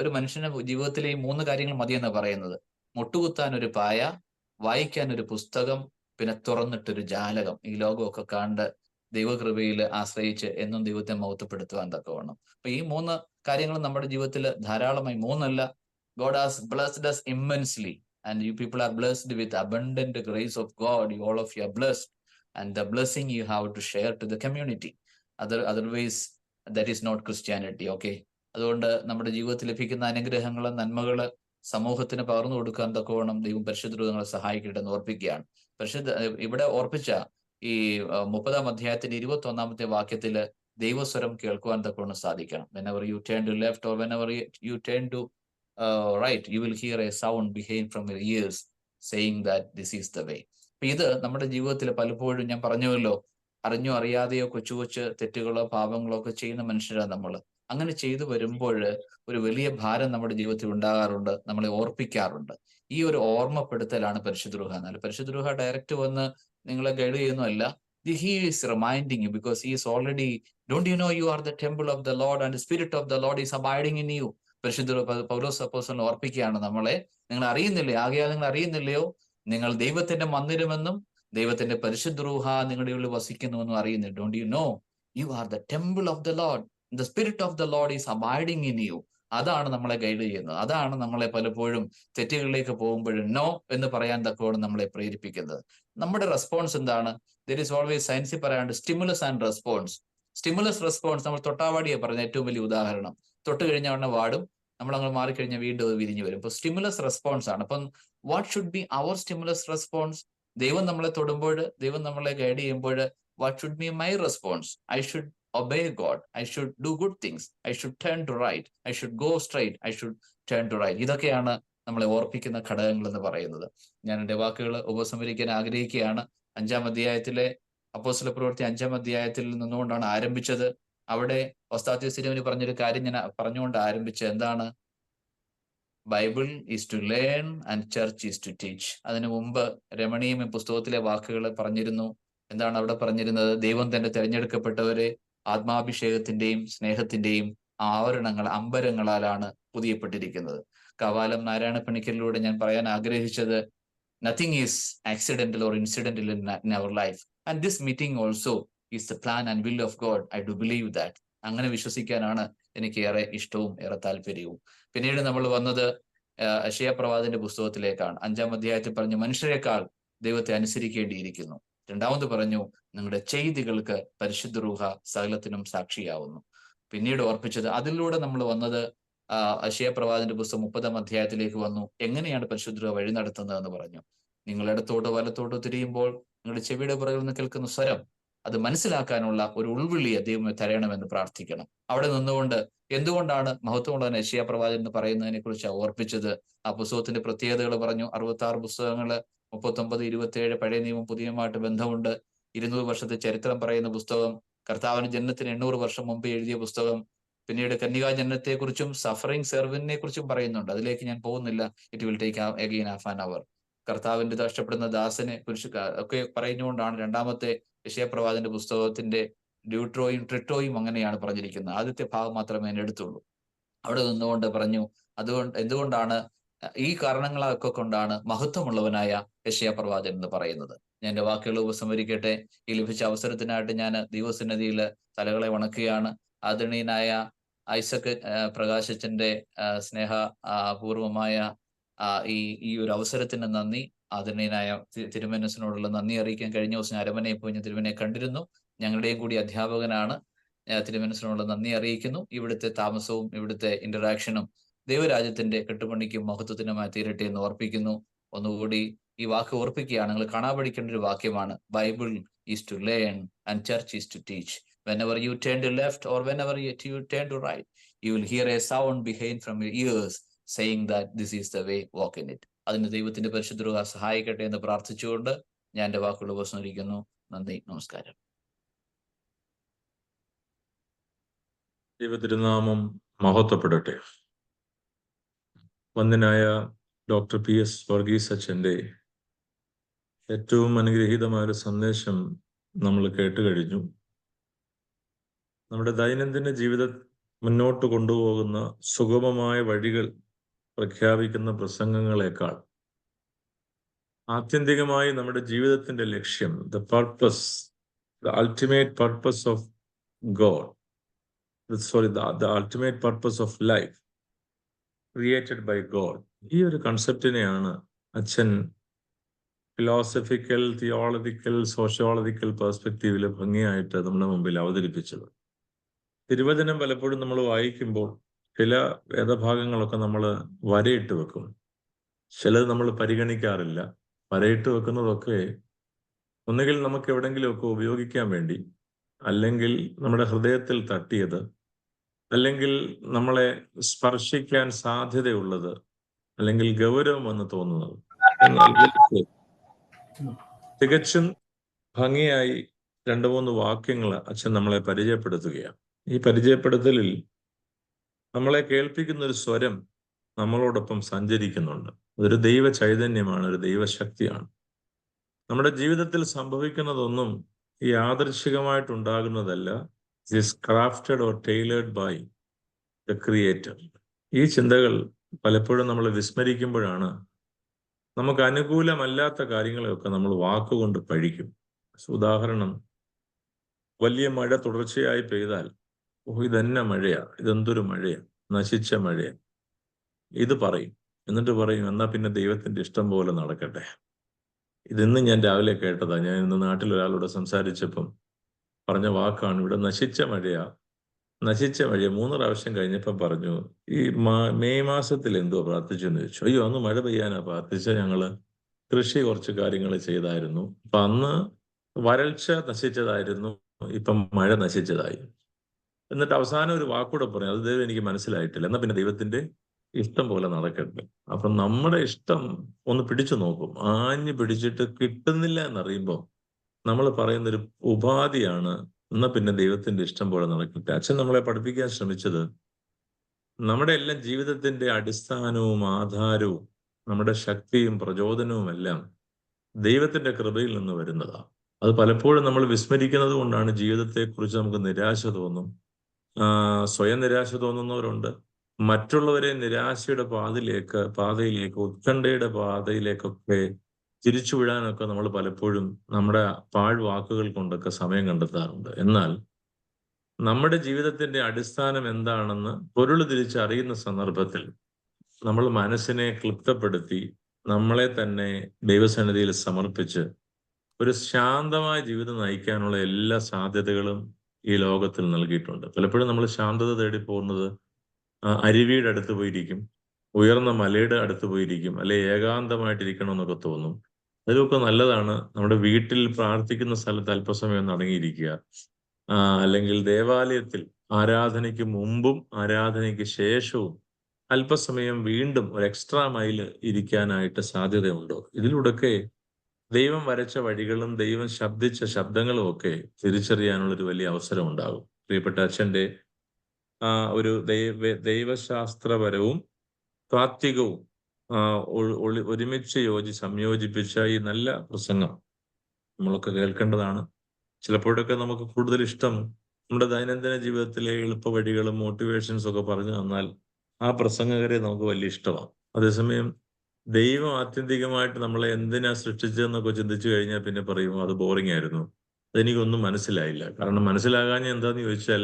ഒരു മനുഷ്യന്റെ ജീവിതത്തിലെ ഈ 3 കാര്യങ്ങൾ മതിയെന്ന് പറയുന്നത്. മുട്ടുകുത്താൻ ഒരു പായ, വായിക്കാൻ ഒരു പുസ്തകം, പിന്നെ തുറന്നിട്ടൊരു ജാലകം. ഈ ലോകമൊക്കെ കണ്ട് ദൈവകൃപയിൽ ആശ്രയിച്ച് എന്നും ദൈവത്തെ മഹത്വപ്പെടുത്തുവാൻ തക്കവണ്ണം. അപ്പൊ ഈ 3 കാര്യങ്ങൾ നമ്മുടെ ജീവിതത്തിൽ ധാരാളമായി, 3 അല്ല, God has blessed us immensely and you people are blessed with abundant grace of God. You all of you are blessed, and the blessing you have to share to the community. Otherwise that is not Christianity. Okay, അതുകൊണ്ട് നമ്മുടെ ജീവിതത്തിൽ ലഭിക്കുന്ന അനുഗ്രഹങ്ങള്, നന്മകള് സമൂഹത്തിന് പകർന്നു കൊടുക്കാൻ തക്കവണ്ണം ദൈവം പരിശുദ്ധ റൂഹങ്ങളെ സഹായിക്കട്ടെ എന്ന് ഓർപ്പിക്കുകയാണ്. ഇവിടെ ഓർപ്പിച്ച ഈ 30-ാം അധ്യായത്തിന്റെ 21-ാമത്തെ വാക്യത്തില് ദൈവസ്വരം കേൾക്കുവാൻ തക്കവണ്ണം സാധിക്കണം. whenever you turn to left or whenever you turn to right, you will hear a sound behind from your ears saying that this is the way. അപ്പൊ ഇത് നമ്മുടെ ജീവിതത്തിൽ പലപ്പോഴും ഞാൻ പറഞ്ഞുവല്ലോ, അറിഞ്ഞോ അറിയാതെയോ കൊച്ചു കൊച്ചു തെറ്റുകളോ പാപങ്ങളോ ഒക്കെ ചെയ്യുന്ന മനുഷ്യരാണ് നമ്മൾ. അങ്ങനെ ചെയ്തു വരുമ്പോൾ ഒരു വലിയ ഭാരം നമ്മുടെ ജീവിതത്തിൽ ഉണ്ടാകാറുണ്ട്, നമ്മളെ ഓർപ്പിക്കാറുണ്ട്. ഈ ഒരു ഓർമ്മപ്പെടുത്തലാണ് പരിശുദ്ധ റൂഹ. എന്നാൽ പരിശുദ്ധ റൂഹ ഡയറക്റ്റ് വന്ന് നിങ്ങളെ ഗൈഡ് ചെയ്യുന്നതല്ല. He is reminding you because he is already, don't you know you are the temple of the Lord and the spirit of the Lord is abiding in you. പരിശുദ്ധ പൗലോസ് അപ്പോസ്തലൻ ഓർപ്പിക്കുകയാണ് നമ്മളെ, നിങ്ങൾ അറിയുന്നില്ലേ, ആകയാൽ നിങ്ങൾ അറിയുന്നില്ലയോ നിങ്ങൾ ദൈവത്തിന്റെ മന്ദിരമെന്നും ദൈവത്തിന്റെ പരിശുദ്ധ റൂഹ നിങ്ങളുടെ ഉള്ളിൽ വസിക്കുന്നുവെന്നും അറിയുന്നില്ല. Don't you know you are the temple of the Lord, the spirit of the Lord is abiding in you. അതാണ് നമ്മളെ ഗൈഡ് ചെയ്യുന്നത്. അതാണ് നമ്മളെ പലപ്പോഴും തെറ്റുകളിലേക്ക് പോകുമ്പോൾ നോ എന്ന് പറയാൻ തക്കോളം നമ്മളെ പ്രേരിപ്പിക്കുന്നത്. നമ്മുടെ റെസ്പോൺസ് എന്താണ്? ദർ ഈസ് ഓൾവേസ് സയൻസിൽ പറയാണ്ട് stimulus and response. Stimulus response, നമ്മൾ തൊട്ടാവാടിയെ പറഞ്ഞ ഏറ്റവും വലിയ ഉദാഹരണം. തൊട്ട് കഴിഞ്ഞ ഉടനെ വാടും, നമ്മൾ അങ്ങ് മാറിക്കഴിഞ്ഞാൽ വീണ്ടും അത് വിരിഞ്ഞു വരും. ഇപ്പൊ സ്റ്റിമുലസ് റെസ്പോൺസ് ആണ്. അപ്പം what should be our stimulus response? ദൈവം നമ്മളെ തൊടുമ്പോൾ, ദൈവം നമ്മളെ ഗൈഡ് ചെയ്യുമ്പോൾ what should be my response? ഐ ഷുഡ് obey God, I should do good things, I should turn to right, I should go straight, I should turn to right. ഇതൊക്കെയാണ് നമ്മളെ ഓർപ്പിക്കുന്ന ഘടകങ്ങൾ എന്ന് പറയുന്നത്. ഞാൻ എൻ്റെ വാക്കുകൾ ഉപസംഹരിക്കാൻ ആഗ്രഹിക്കുകയാണ്. 5-ാം അധ്യായത്തിലെ അപ്പോസ്തല പ്രവൃത്തി 5-ാം അധ്യായത്തിൽ നിന്നുകൊണ്ടാണ് ആരംഭിച്ചത്. അവിടെ ഒസ്താത്യോസ് തിരുമേനി പറഞ്ഞൊരു കാര്യം ഞാൻ പറഞ്ഞുകൊണ്ട് ആരംഭിച്ചത് എന്താണ്? Bible is to learn and church is to teach. അതിനു മുമ്പ് രമണീയം പുസ്തകത്തിലെ വാക്കുകൾ പറഞ്ഞിരുന്നു. എന്താണ് അവിടെ പറഞ്ഞിരുന്നത്? ദൈവം തന്റെ തിരഞ്ഞെടുക്കപ്പെട്ടവരെ ആത്മാഭിഷേകത്തിന്റെയും സ്നേഹത്തിന്റെയും ആവരണങ്ങൾ, അമ്പരങ്ങളാലാണ് പുതിയപ്പെട്ടിരിക്കുന്നത്. കവാലം നാരായണ പണിക്കരിലൂടെ ഞാൻ പറയാൻ ആഗ്രഹിച്ചത്, nothing is accidental or incidental in our life and this meeting also is the plan and will of God. I do believe that. അങ്ങനെ വിശ്വസിക്കാനാണ് എനിക്ക് ഏറെ ഇഷ്ടവും ഏറെ താല്പര്യവും. പിന്നീട് നമ്മൾ വന്നത് യെശയ്യാ പ്രവാചകന്റെ പുസ്തകത്തിലേക്കാണ്. 5-ാം അധ്യായത്തിൽ പറഞ്ഞു മനുഷ്യരെക്കാൾ ദൈവത്തെ അനുസരിക്കേണ്ടിയിരിക്കുന്നു. 2ാമത് പറഞ്ഞു നിങ്ങളുടെ ചെയ്തികൾക്ക് പരിശുദ്ധ റൂഹ സകലത്തിനും സാക്ഷിയാവുന്നു. പിന്നീട് ഓർപ്പിച്ചത്, അതിലൂടെ നമ്മൾ വന്നത് യെശയ്യാ പ്രവാചകന്റെ പുസ്തകം 30-ാം അധ്യായത്തിലേക്ക് വന്നു. എങ്ങനെയാണ് പരിശുദ്ധ റൂഹ വഴി നടത്തുന്നത് എന്ന് പറഞ്ഞു. നിങ്ങൾ ഇടത്തോട്ടോ വലത്തോട്ടോ തിരിയുമ്പോൾ നിങ്ങളുടെ ചെവിയുടെ പുറകിൽ നിന്ന് കേൾക്കുന്ന സ്വരം, അത് മനസ്സിലാക്കാനുള്ള ഒരു ഉൾവിളിയെ ദൈവമേ തരയണമെന്ന് പ്രാർത്ഥിക്കണം. അവിടെ നിന്നുകൊണ്ട് എന്തുകൊണ്ടാണ് മഹത്വമുള്ള യെശയ്യാ പ്രവാചകൻ എന്ന് പറയുന്നതിനെ കുറിച്ച് ഓർപ്പിച്ചത്. ആ പുസ്തകത്തിന്റെ പ്രത്യേകതകൾ പറഞ്ഞു. 66 പുസ്തകങ്ങള്, 39, 27 പഴയ നിയമം പുതിയമായിട്ട് ബന്ധമുണ്ട്. 200 വർഷത്തെ ചരിത്രം പറയുന്ന പുസ്തകം, കർത്താവിന്റെ ജനനത്തിന് 800 വർഷം മുമ്പ് എഴുതിയ പുസ്തകം, പിന്നീട് കന്യകാ ജനനത്തെക്കുറിച്ചും സഫറിംഗ് സെർവന്റിനെ കുറിച്ചും പറയുന്നുണ്ട്. അതിലേക്ക് ഞാൻ പോകുന്നില്ല. It will take again half an hour. കർത്താവിന്റെ നഷ്ടപ്പെടുന്ന ദാസനെ കുറിച്ച് ഒക്കെ പറഞ്ഞുകൊണ്ടാണ് രണ്ടാമത്തെ യെശയ്യാ പുസ്തകത്തിന്റെ ഡ്യൂട്രോയും ട്രിറ്റോയും അങ്ങനെയാണ് പറഞ്ഞിരിക്കുന്നത്. ആദ്യത്തെ ഭാഗം മാത്രമേ ഞാൻ എടുത്തുള്ളൂ. അവിടെ നിന്നുകൊണ്ട് പറഞ്ഞു, എന്തുകൊണ്ടാണ് ഈ കാരണങ്ങളൊക്കെ കൊണ്ടാണ് മഹത്വമുള്ളവനായ യെശയ്യാ എന്ന് പറയുന്നത്. ഞാൻ എൻ്റെ വാക്കുകൾ ഉപസംഹരിക്കട്ടെ. ഈ ലഭിച്ച അവസരത്തിനായിട്ട് ഞാൻ ദൈവസന്നിധിയിൽ തലകളെ വണക്കുകയാണ്. ആദരണീയനായ ഐസക് പ്രകാശച്ചന്റെ സ്നേഹ പൂർവമായ ഈ ഒരു അവസരത്തിന് നന്ദി. ആദരണീയനായ തിരുമനസിനോടുള്ള നന്ദി അറിയിക്കാൻ കഴിഞ്ഞ ദിവസം അരമനയിൽ പോയി ഞാൻ തിരുമനെ കണ്ടിരുന്നു. ഞങ്ങളുടെയും കൂടി അധ്യാപകനാണ്. തിരുമനസിനോടുള്ള നന്ദി അറിയിക്കുന്നു. ഇവിടുത്തെ താമസവും ഇവിടുത്തെ ഇന്ററാക്ഷനും ദൈവരാജ്യത്തിന്റെ കെട്ടുപണിക്കും മഹത്വത്തിനുമായി തീരട്ടെ എന്ന് ഓർപ്പിക്കുന്നു. ഒന്നുകൂടി ഈ വാക്ക് ഓർപ്പിക്കുകയാണ്. നിങ്ങൾ കാണാൻ പഠിക്കേണ്ട ഒരു വാക്യമാണ്. Bible is to learn and church is to teach. Whenever you turn to left or whenever you turn to right, you will hear a sound behind from your ears saying that this is the way, walk in it. അതിന് ദൈവത്തിന്റെ പരിശുദ്ധ സഹായിക്കട്ടെ എന്ന് പ്രാർത്ഥിച്ചുകൊണ്ട് ഞാൻ എൻ്റെ വാക്കുകൾ ഉപസംഹരിക്കുന്നു. നന്ദി, നമസ്കാരം. ദൈവതിരുനാമം മഹത്വപ്പെടട്ടെ. വന്ദനായ ഡോക്ടർ PS വർഗീസ് അച്ഛൻ്റെ ഏറ്റവും അനുഗ്രഹീതമായ ഒരു സന്ദേശം നമ്മൾ കേട്ട് കഴിഞ്ഞു. നമ്മുടെ ദൈനംദിന ജീവിതം മുന്നോട്ട് കൊണ്ടുപോകുന്ന സുഗമമായ വഴികൾ പ്രഖ്യാപിക്കുന്ന പ്രസംഗങ്ങളെക്കാൾ ആത്യന്തികമായി നമ്മുടെ ജീവിതത്തിന്റെ ലക്ഷ്യം, the purpose, the ultimate purpose of God, the ultimate purpose of life created by God, ഈ ഒരു കൺസെപ്റ്റിനെയാണ് അച്ഛൻ ഫിലോസഫിക്കൽ, തിയോളജിക്കൽ, സോഷ്യോളജിക്കൽ പെർസ്പെക്റ്റീവിൽ ഭംഗിയായിട്ട് നമ്മുടെ മുമ്പിൽ അവതരിപ്പിച്ചത്. തിരുവചനം പലപ്പോഴും നമ്മൾ വായിക്കുമ്പോൾ ചില വേദഭാഗങ്ങളൊക്കെ നമ്മൾ വരയിട്ട് വെക്കും, ചിലത് നമ്മൾ പരിഗണിക്കാറില്ല. വരയിട്ട് വെക്കുന്നതൊക്കെ ഒന്നുകിൽ നമുക്ക് എവിടെങ്കിലുമൊക്കെ ഉപയോഗിക്കാൻ വേണ്ടി, അല്ലെങ്കിൽ നമ്മുടെ ഹൃദയത്തിൽ തട്ടിയത്, അല്ലെങ്കിൽ നമ്മളെ സ്പർശിക്കാൻ സാധ്യതയുള്ളത്, അല്ലെങ്കിൽ ഗൗരവം എന്ന് തോന്നുന്നത്. എന്നാൽ തികച്ചും ഭംഗിയായി 2-3 വാക്യങ്ങൾ അച്ഛൻ നമ്മളെ പരിചയപ്പെടുത്തുകയാണ്. ഈ പരിചയപ്പെടുത്തലിൽ നമ്മളെ കേൾപ്പിക്കുന്ന ഒരു സ്വരം നമ്മളോടൊപ്പം സഞ്ചരിക്കുന്നുണ്ട്. അതൊരു ദൈവ ചൈതന്യമാണ്, ഒരു ദൈവശക്തിയാണ്. നമ്മുടെ ജീവിതത്തിൽ സംഭവിക്കുന്നതൊന്നും യാദൃച്ഛികമായിട്ടുണ്ടാകുന്നതല്ല. It is crafted or tailored by the creator. ഈ ചിന്തകൾ പലപ്പോഴും നമ്മൾ വിസ്മരിക്കുമ്പോഴാണ് നമുക്ക് അനുകൂലമല്ലാത്ത കാര്യങ്ങളെയൊക്കെ നമ്മൾ വാക്കുകൊണ്ട് പഴിക്കും. ഉദാഹരണം, വലിയ മഴ തുടർച്ചയായി പെയ്താൽ ഇതെന്നെ മഴയാ, ഇതെന്തൊരു മഴയാ, നശിച്ച മഴയാ, ഇത് പറയും. എന്നിട്ട് പറയും, എന്നാ പിന്നെ ദൈവത്തിന്റെ ഇഷ്ടം പോലെ നടക്കട്ടെ. ഇതിന്ന് ഞാൻ രാവിലെ കേട്ടതാ. ഞാൻ ഇന്ന് നാട്ടിൽ ഒരാളോട് സംസാരിച്ചപ്പം പറഞ്ഞ വാക്കാണ്, ഇവിടെ നശിച്ച മഴയാ, നശിച്ച മഴയാ. 3 പ്രാവശ്യം കഴിഞ്ഞപ്പം പറഞ്ഞു, ഈ മെയ് മാസത്തിൽ എന്തോ പ്രാർത്ഥിച്ചെന്ന് ചോദിച്ചു. അയ്യോ, അന്ന് മഴ പെയ്യാനാ പ്രാർത്ഥിച്ച, ഞങ്ങള് കൃഷി കുറച്ച് കാര്യങ്ങൾ ചെയ്തായിരുന്നു, അപ്പൊ അന്ന് വരൾച്ച നശിച്ചതായിരുന്നു, ഇപ്പം മഴ നശിച്ചതായി. എന്നിട്ട് അവസാനം ഒരു വാക്കൂടെ പറയും, അത് ദൈവം എനിക്ക് മനസ്സിലായിട്ടില്ല, എന്നാ പിന്നെ ദൈവത്തിന്റെ ഇഷ്ടം പോലെ നടക്കട്ടെ. അപ്പം നമ്മുടെ ഇഷ്ടം ഒന്ന് പിടിച്ചു നോക്കും. ആഞ്ഞു പിടിച്ചിട്ട് കിട്ടുന്നില്ല എന്നറിയുമ്പോൾ നമ്മൾ പറയുന്നൊരു ഉപാധിയാണ്, എന്നാ പിന്നെ ദൈവത്തിന്റെ ഇഷ്ടം പോലെ നടക്കട്ടെ. അച്ഛൻ നമ്മളെ പഠിപ്പിക്കാൻ ശ്രമിച്ചത് നമ്മുടെ എല്ലാം ജീവിതത്തിന്റെ അടിസ്ഥാനവും ആധാരവും നമ്മുടെ ശക്തിയും പ്രചോദനവും എല്ലാം ദൈവത്തിന്റെ കൃപയിൽ നിന്ന് വരുന്നതാണ്. അത് പലപ്പോഴും നമ്മൾ വിസ്മരിക്കുന്നത് കൊണ്ടാണ് ജീവിതത്തെക്കുറിച്ച് നമുക്ക് നിരാശ തോന്നും. സ്വയം നിരാശ തോന്നുന്നവരുണ്ട്. മറ്റുള്ളവരെ നിരാശയുടെ പാതയിലേക്ക് ഉത്കണ്ഠയുടെ പാതയിലേക്കൊക്കെ തിരിച്ചു വിടാനൊക്കെ നമ്മൾ പലപ്പോഴും നമ്മുടെ പാഴ്വാക്കുകൾ കൊണ്ടൊക്കെ സമയം കണ്ടെത്താറുണ്ട്. എന്നാൽ നമ്മുടെ ജീവിതത്തിന്റെ അടിസ്ഥാനം എന്താണെന്ന് പൊരുൾ തിരിച്ചറിയുന്ന സന്ദർഭത്തിൽ നമ്മൾ മനസ്സിനെ ക്ലിപ്തപ്പെടുത്തി നമ്മളെ തന്നെ ദൈവസന്നിധിയിൽ സമർപ്പിച്ച് ഒരു ശാന്തമായ ജീവിതം നയിക്കാനുള്ള എല്ലാ സാധ്യതകളും ഈ ലോകത്തിൽ നൽകിയിട്ടുണ്ട്. പലപ്പോഴും നമ്മൾ ശാന്തത തേടി പോകുന്നത് അരുവിയുടെ അടുത്ത് പോയിരിക്കും, ഉയർന്ന മലയുടെ അടുത്ത് പോയിരിക്കും, അല്ലെ ഏകാന്തമായിട്ടിരിക്കണം എന്നൊക്കെ തോന്നും. അതിലൊക്കെ നല്ലതാണ് നമ്മുടെ വീട്ടിൽ പ്രാർത്ഥിക്കുന്ന സ്ഥലത്ത് അല്പസമയം ഒന്ന് അടങ്ങിയിരിക്കുക, അല്ലെങ്കിൽ ദേവാലയത്തിൽ ആരാധനയ്ക്ക് മുമ്പും ആരാധനയ്ക്ക് ശേഷവും അല്പസമയം വീണ്ടും ഒരു എക്സ്ട്രാ മൈൽ ഇരിക്കാനായിട്ട് സാധ്യതയുണ്ടോ? ഇതിലൂടെയൊക്കെ ദൈവം വരച്ച വഴികളും ദൈവം ശബ്ദിച്ച ശബ്ദങ്ങളും ഒക്കെ തിരിച്ചറിയാനുള്ള ഒരു വലിയ അവസരം ഉണ്ടാകും. പ്രിയപ്പെട്ട അച്ഛൻ്റെ ഒരു ദൈവശാസ്ത്രപരവും താത്വികവും ഒരുമിച്ച് സംയോജിപ്പിച്ച ഈ നല്ല പ്രസംഗം നമ്മളൊക്കെ കേൾക്കേണ്ടതാണ്. ചിലപ്പോഴൊക്കെ നമുക്ക് കൂടുതൽ ഇഷ്ടം നമ്മുടെ ദൈനംദിന ജീവിതത്തിലെ എളുപ്പ വഴികളും മോട്ടിവേഷൻസ് ഒക്കെ പറഞ്ഞു തന്നാൽ ആ പ്രസംഗകരെ നമുക്ക് വലിയ ഇഷ്ടമാണ്. അതേസമയം ദൈവം ആത്യന്തികമായിട്ട് നമ്മളെ എന്തിനാ സൃഷ്ടിച്ചതെന്നൊക്കെ ചിന്തിച്ചു കഴിഞ്ഞാൽ പിന്നെ പറയും അത് ബോറിംഗ് ആയിരുന്നു, അതെനിക്കൊന്നും മനസ്സിലായില്ല. കാരണം മനസ്സിലാകാൻ എന്താന്ന് ചോദിച്ചാൽ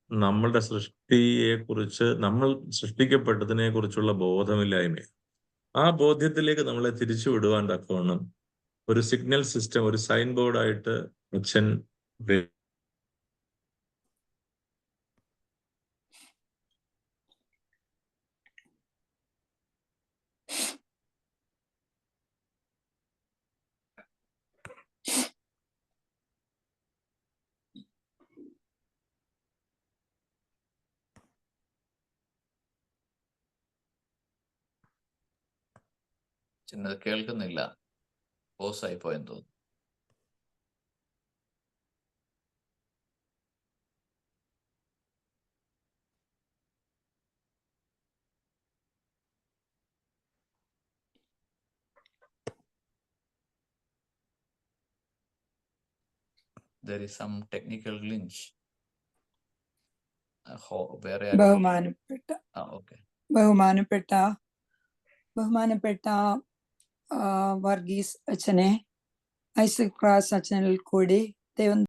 നമ്മളുടെ സൃഷ്ടിയെക്കുറിച്ച്, നമ്മൾ സൃഷ്ടിക്കപ്പെട്ടതിനെ കുറിച്ചുള്ള ബോധമില്ലായ്മ. ആ ബോധ്യത്തിലേക്ക് നമ്മളെ തിരിച്ചു വിടുവാൻ തക്കവണ്ണം ഒരു സിഗ്നൽ സിസ്റ്റം, ഒരു സൈൻ ബോർഡായിട്ട് അച്ഛൻ ചിന്നത് കേൾക്കുന്നില്ല, പോസായി പോയെന്ന് തോന്നുന്നു. There is some technical glitch. വേറെ ബഹുമാനപ്പെട്ട വർഗീസ് അച്ഛനെ, ഐസക് ക്രാസ് അച്ഛനിൽ കൂടി ദൈവം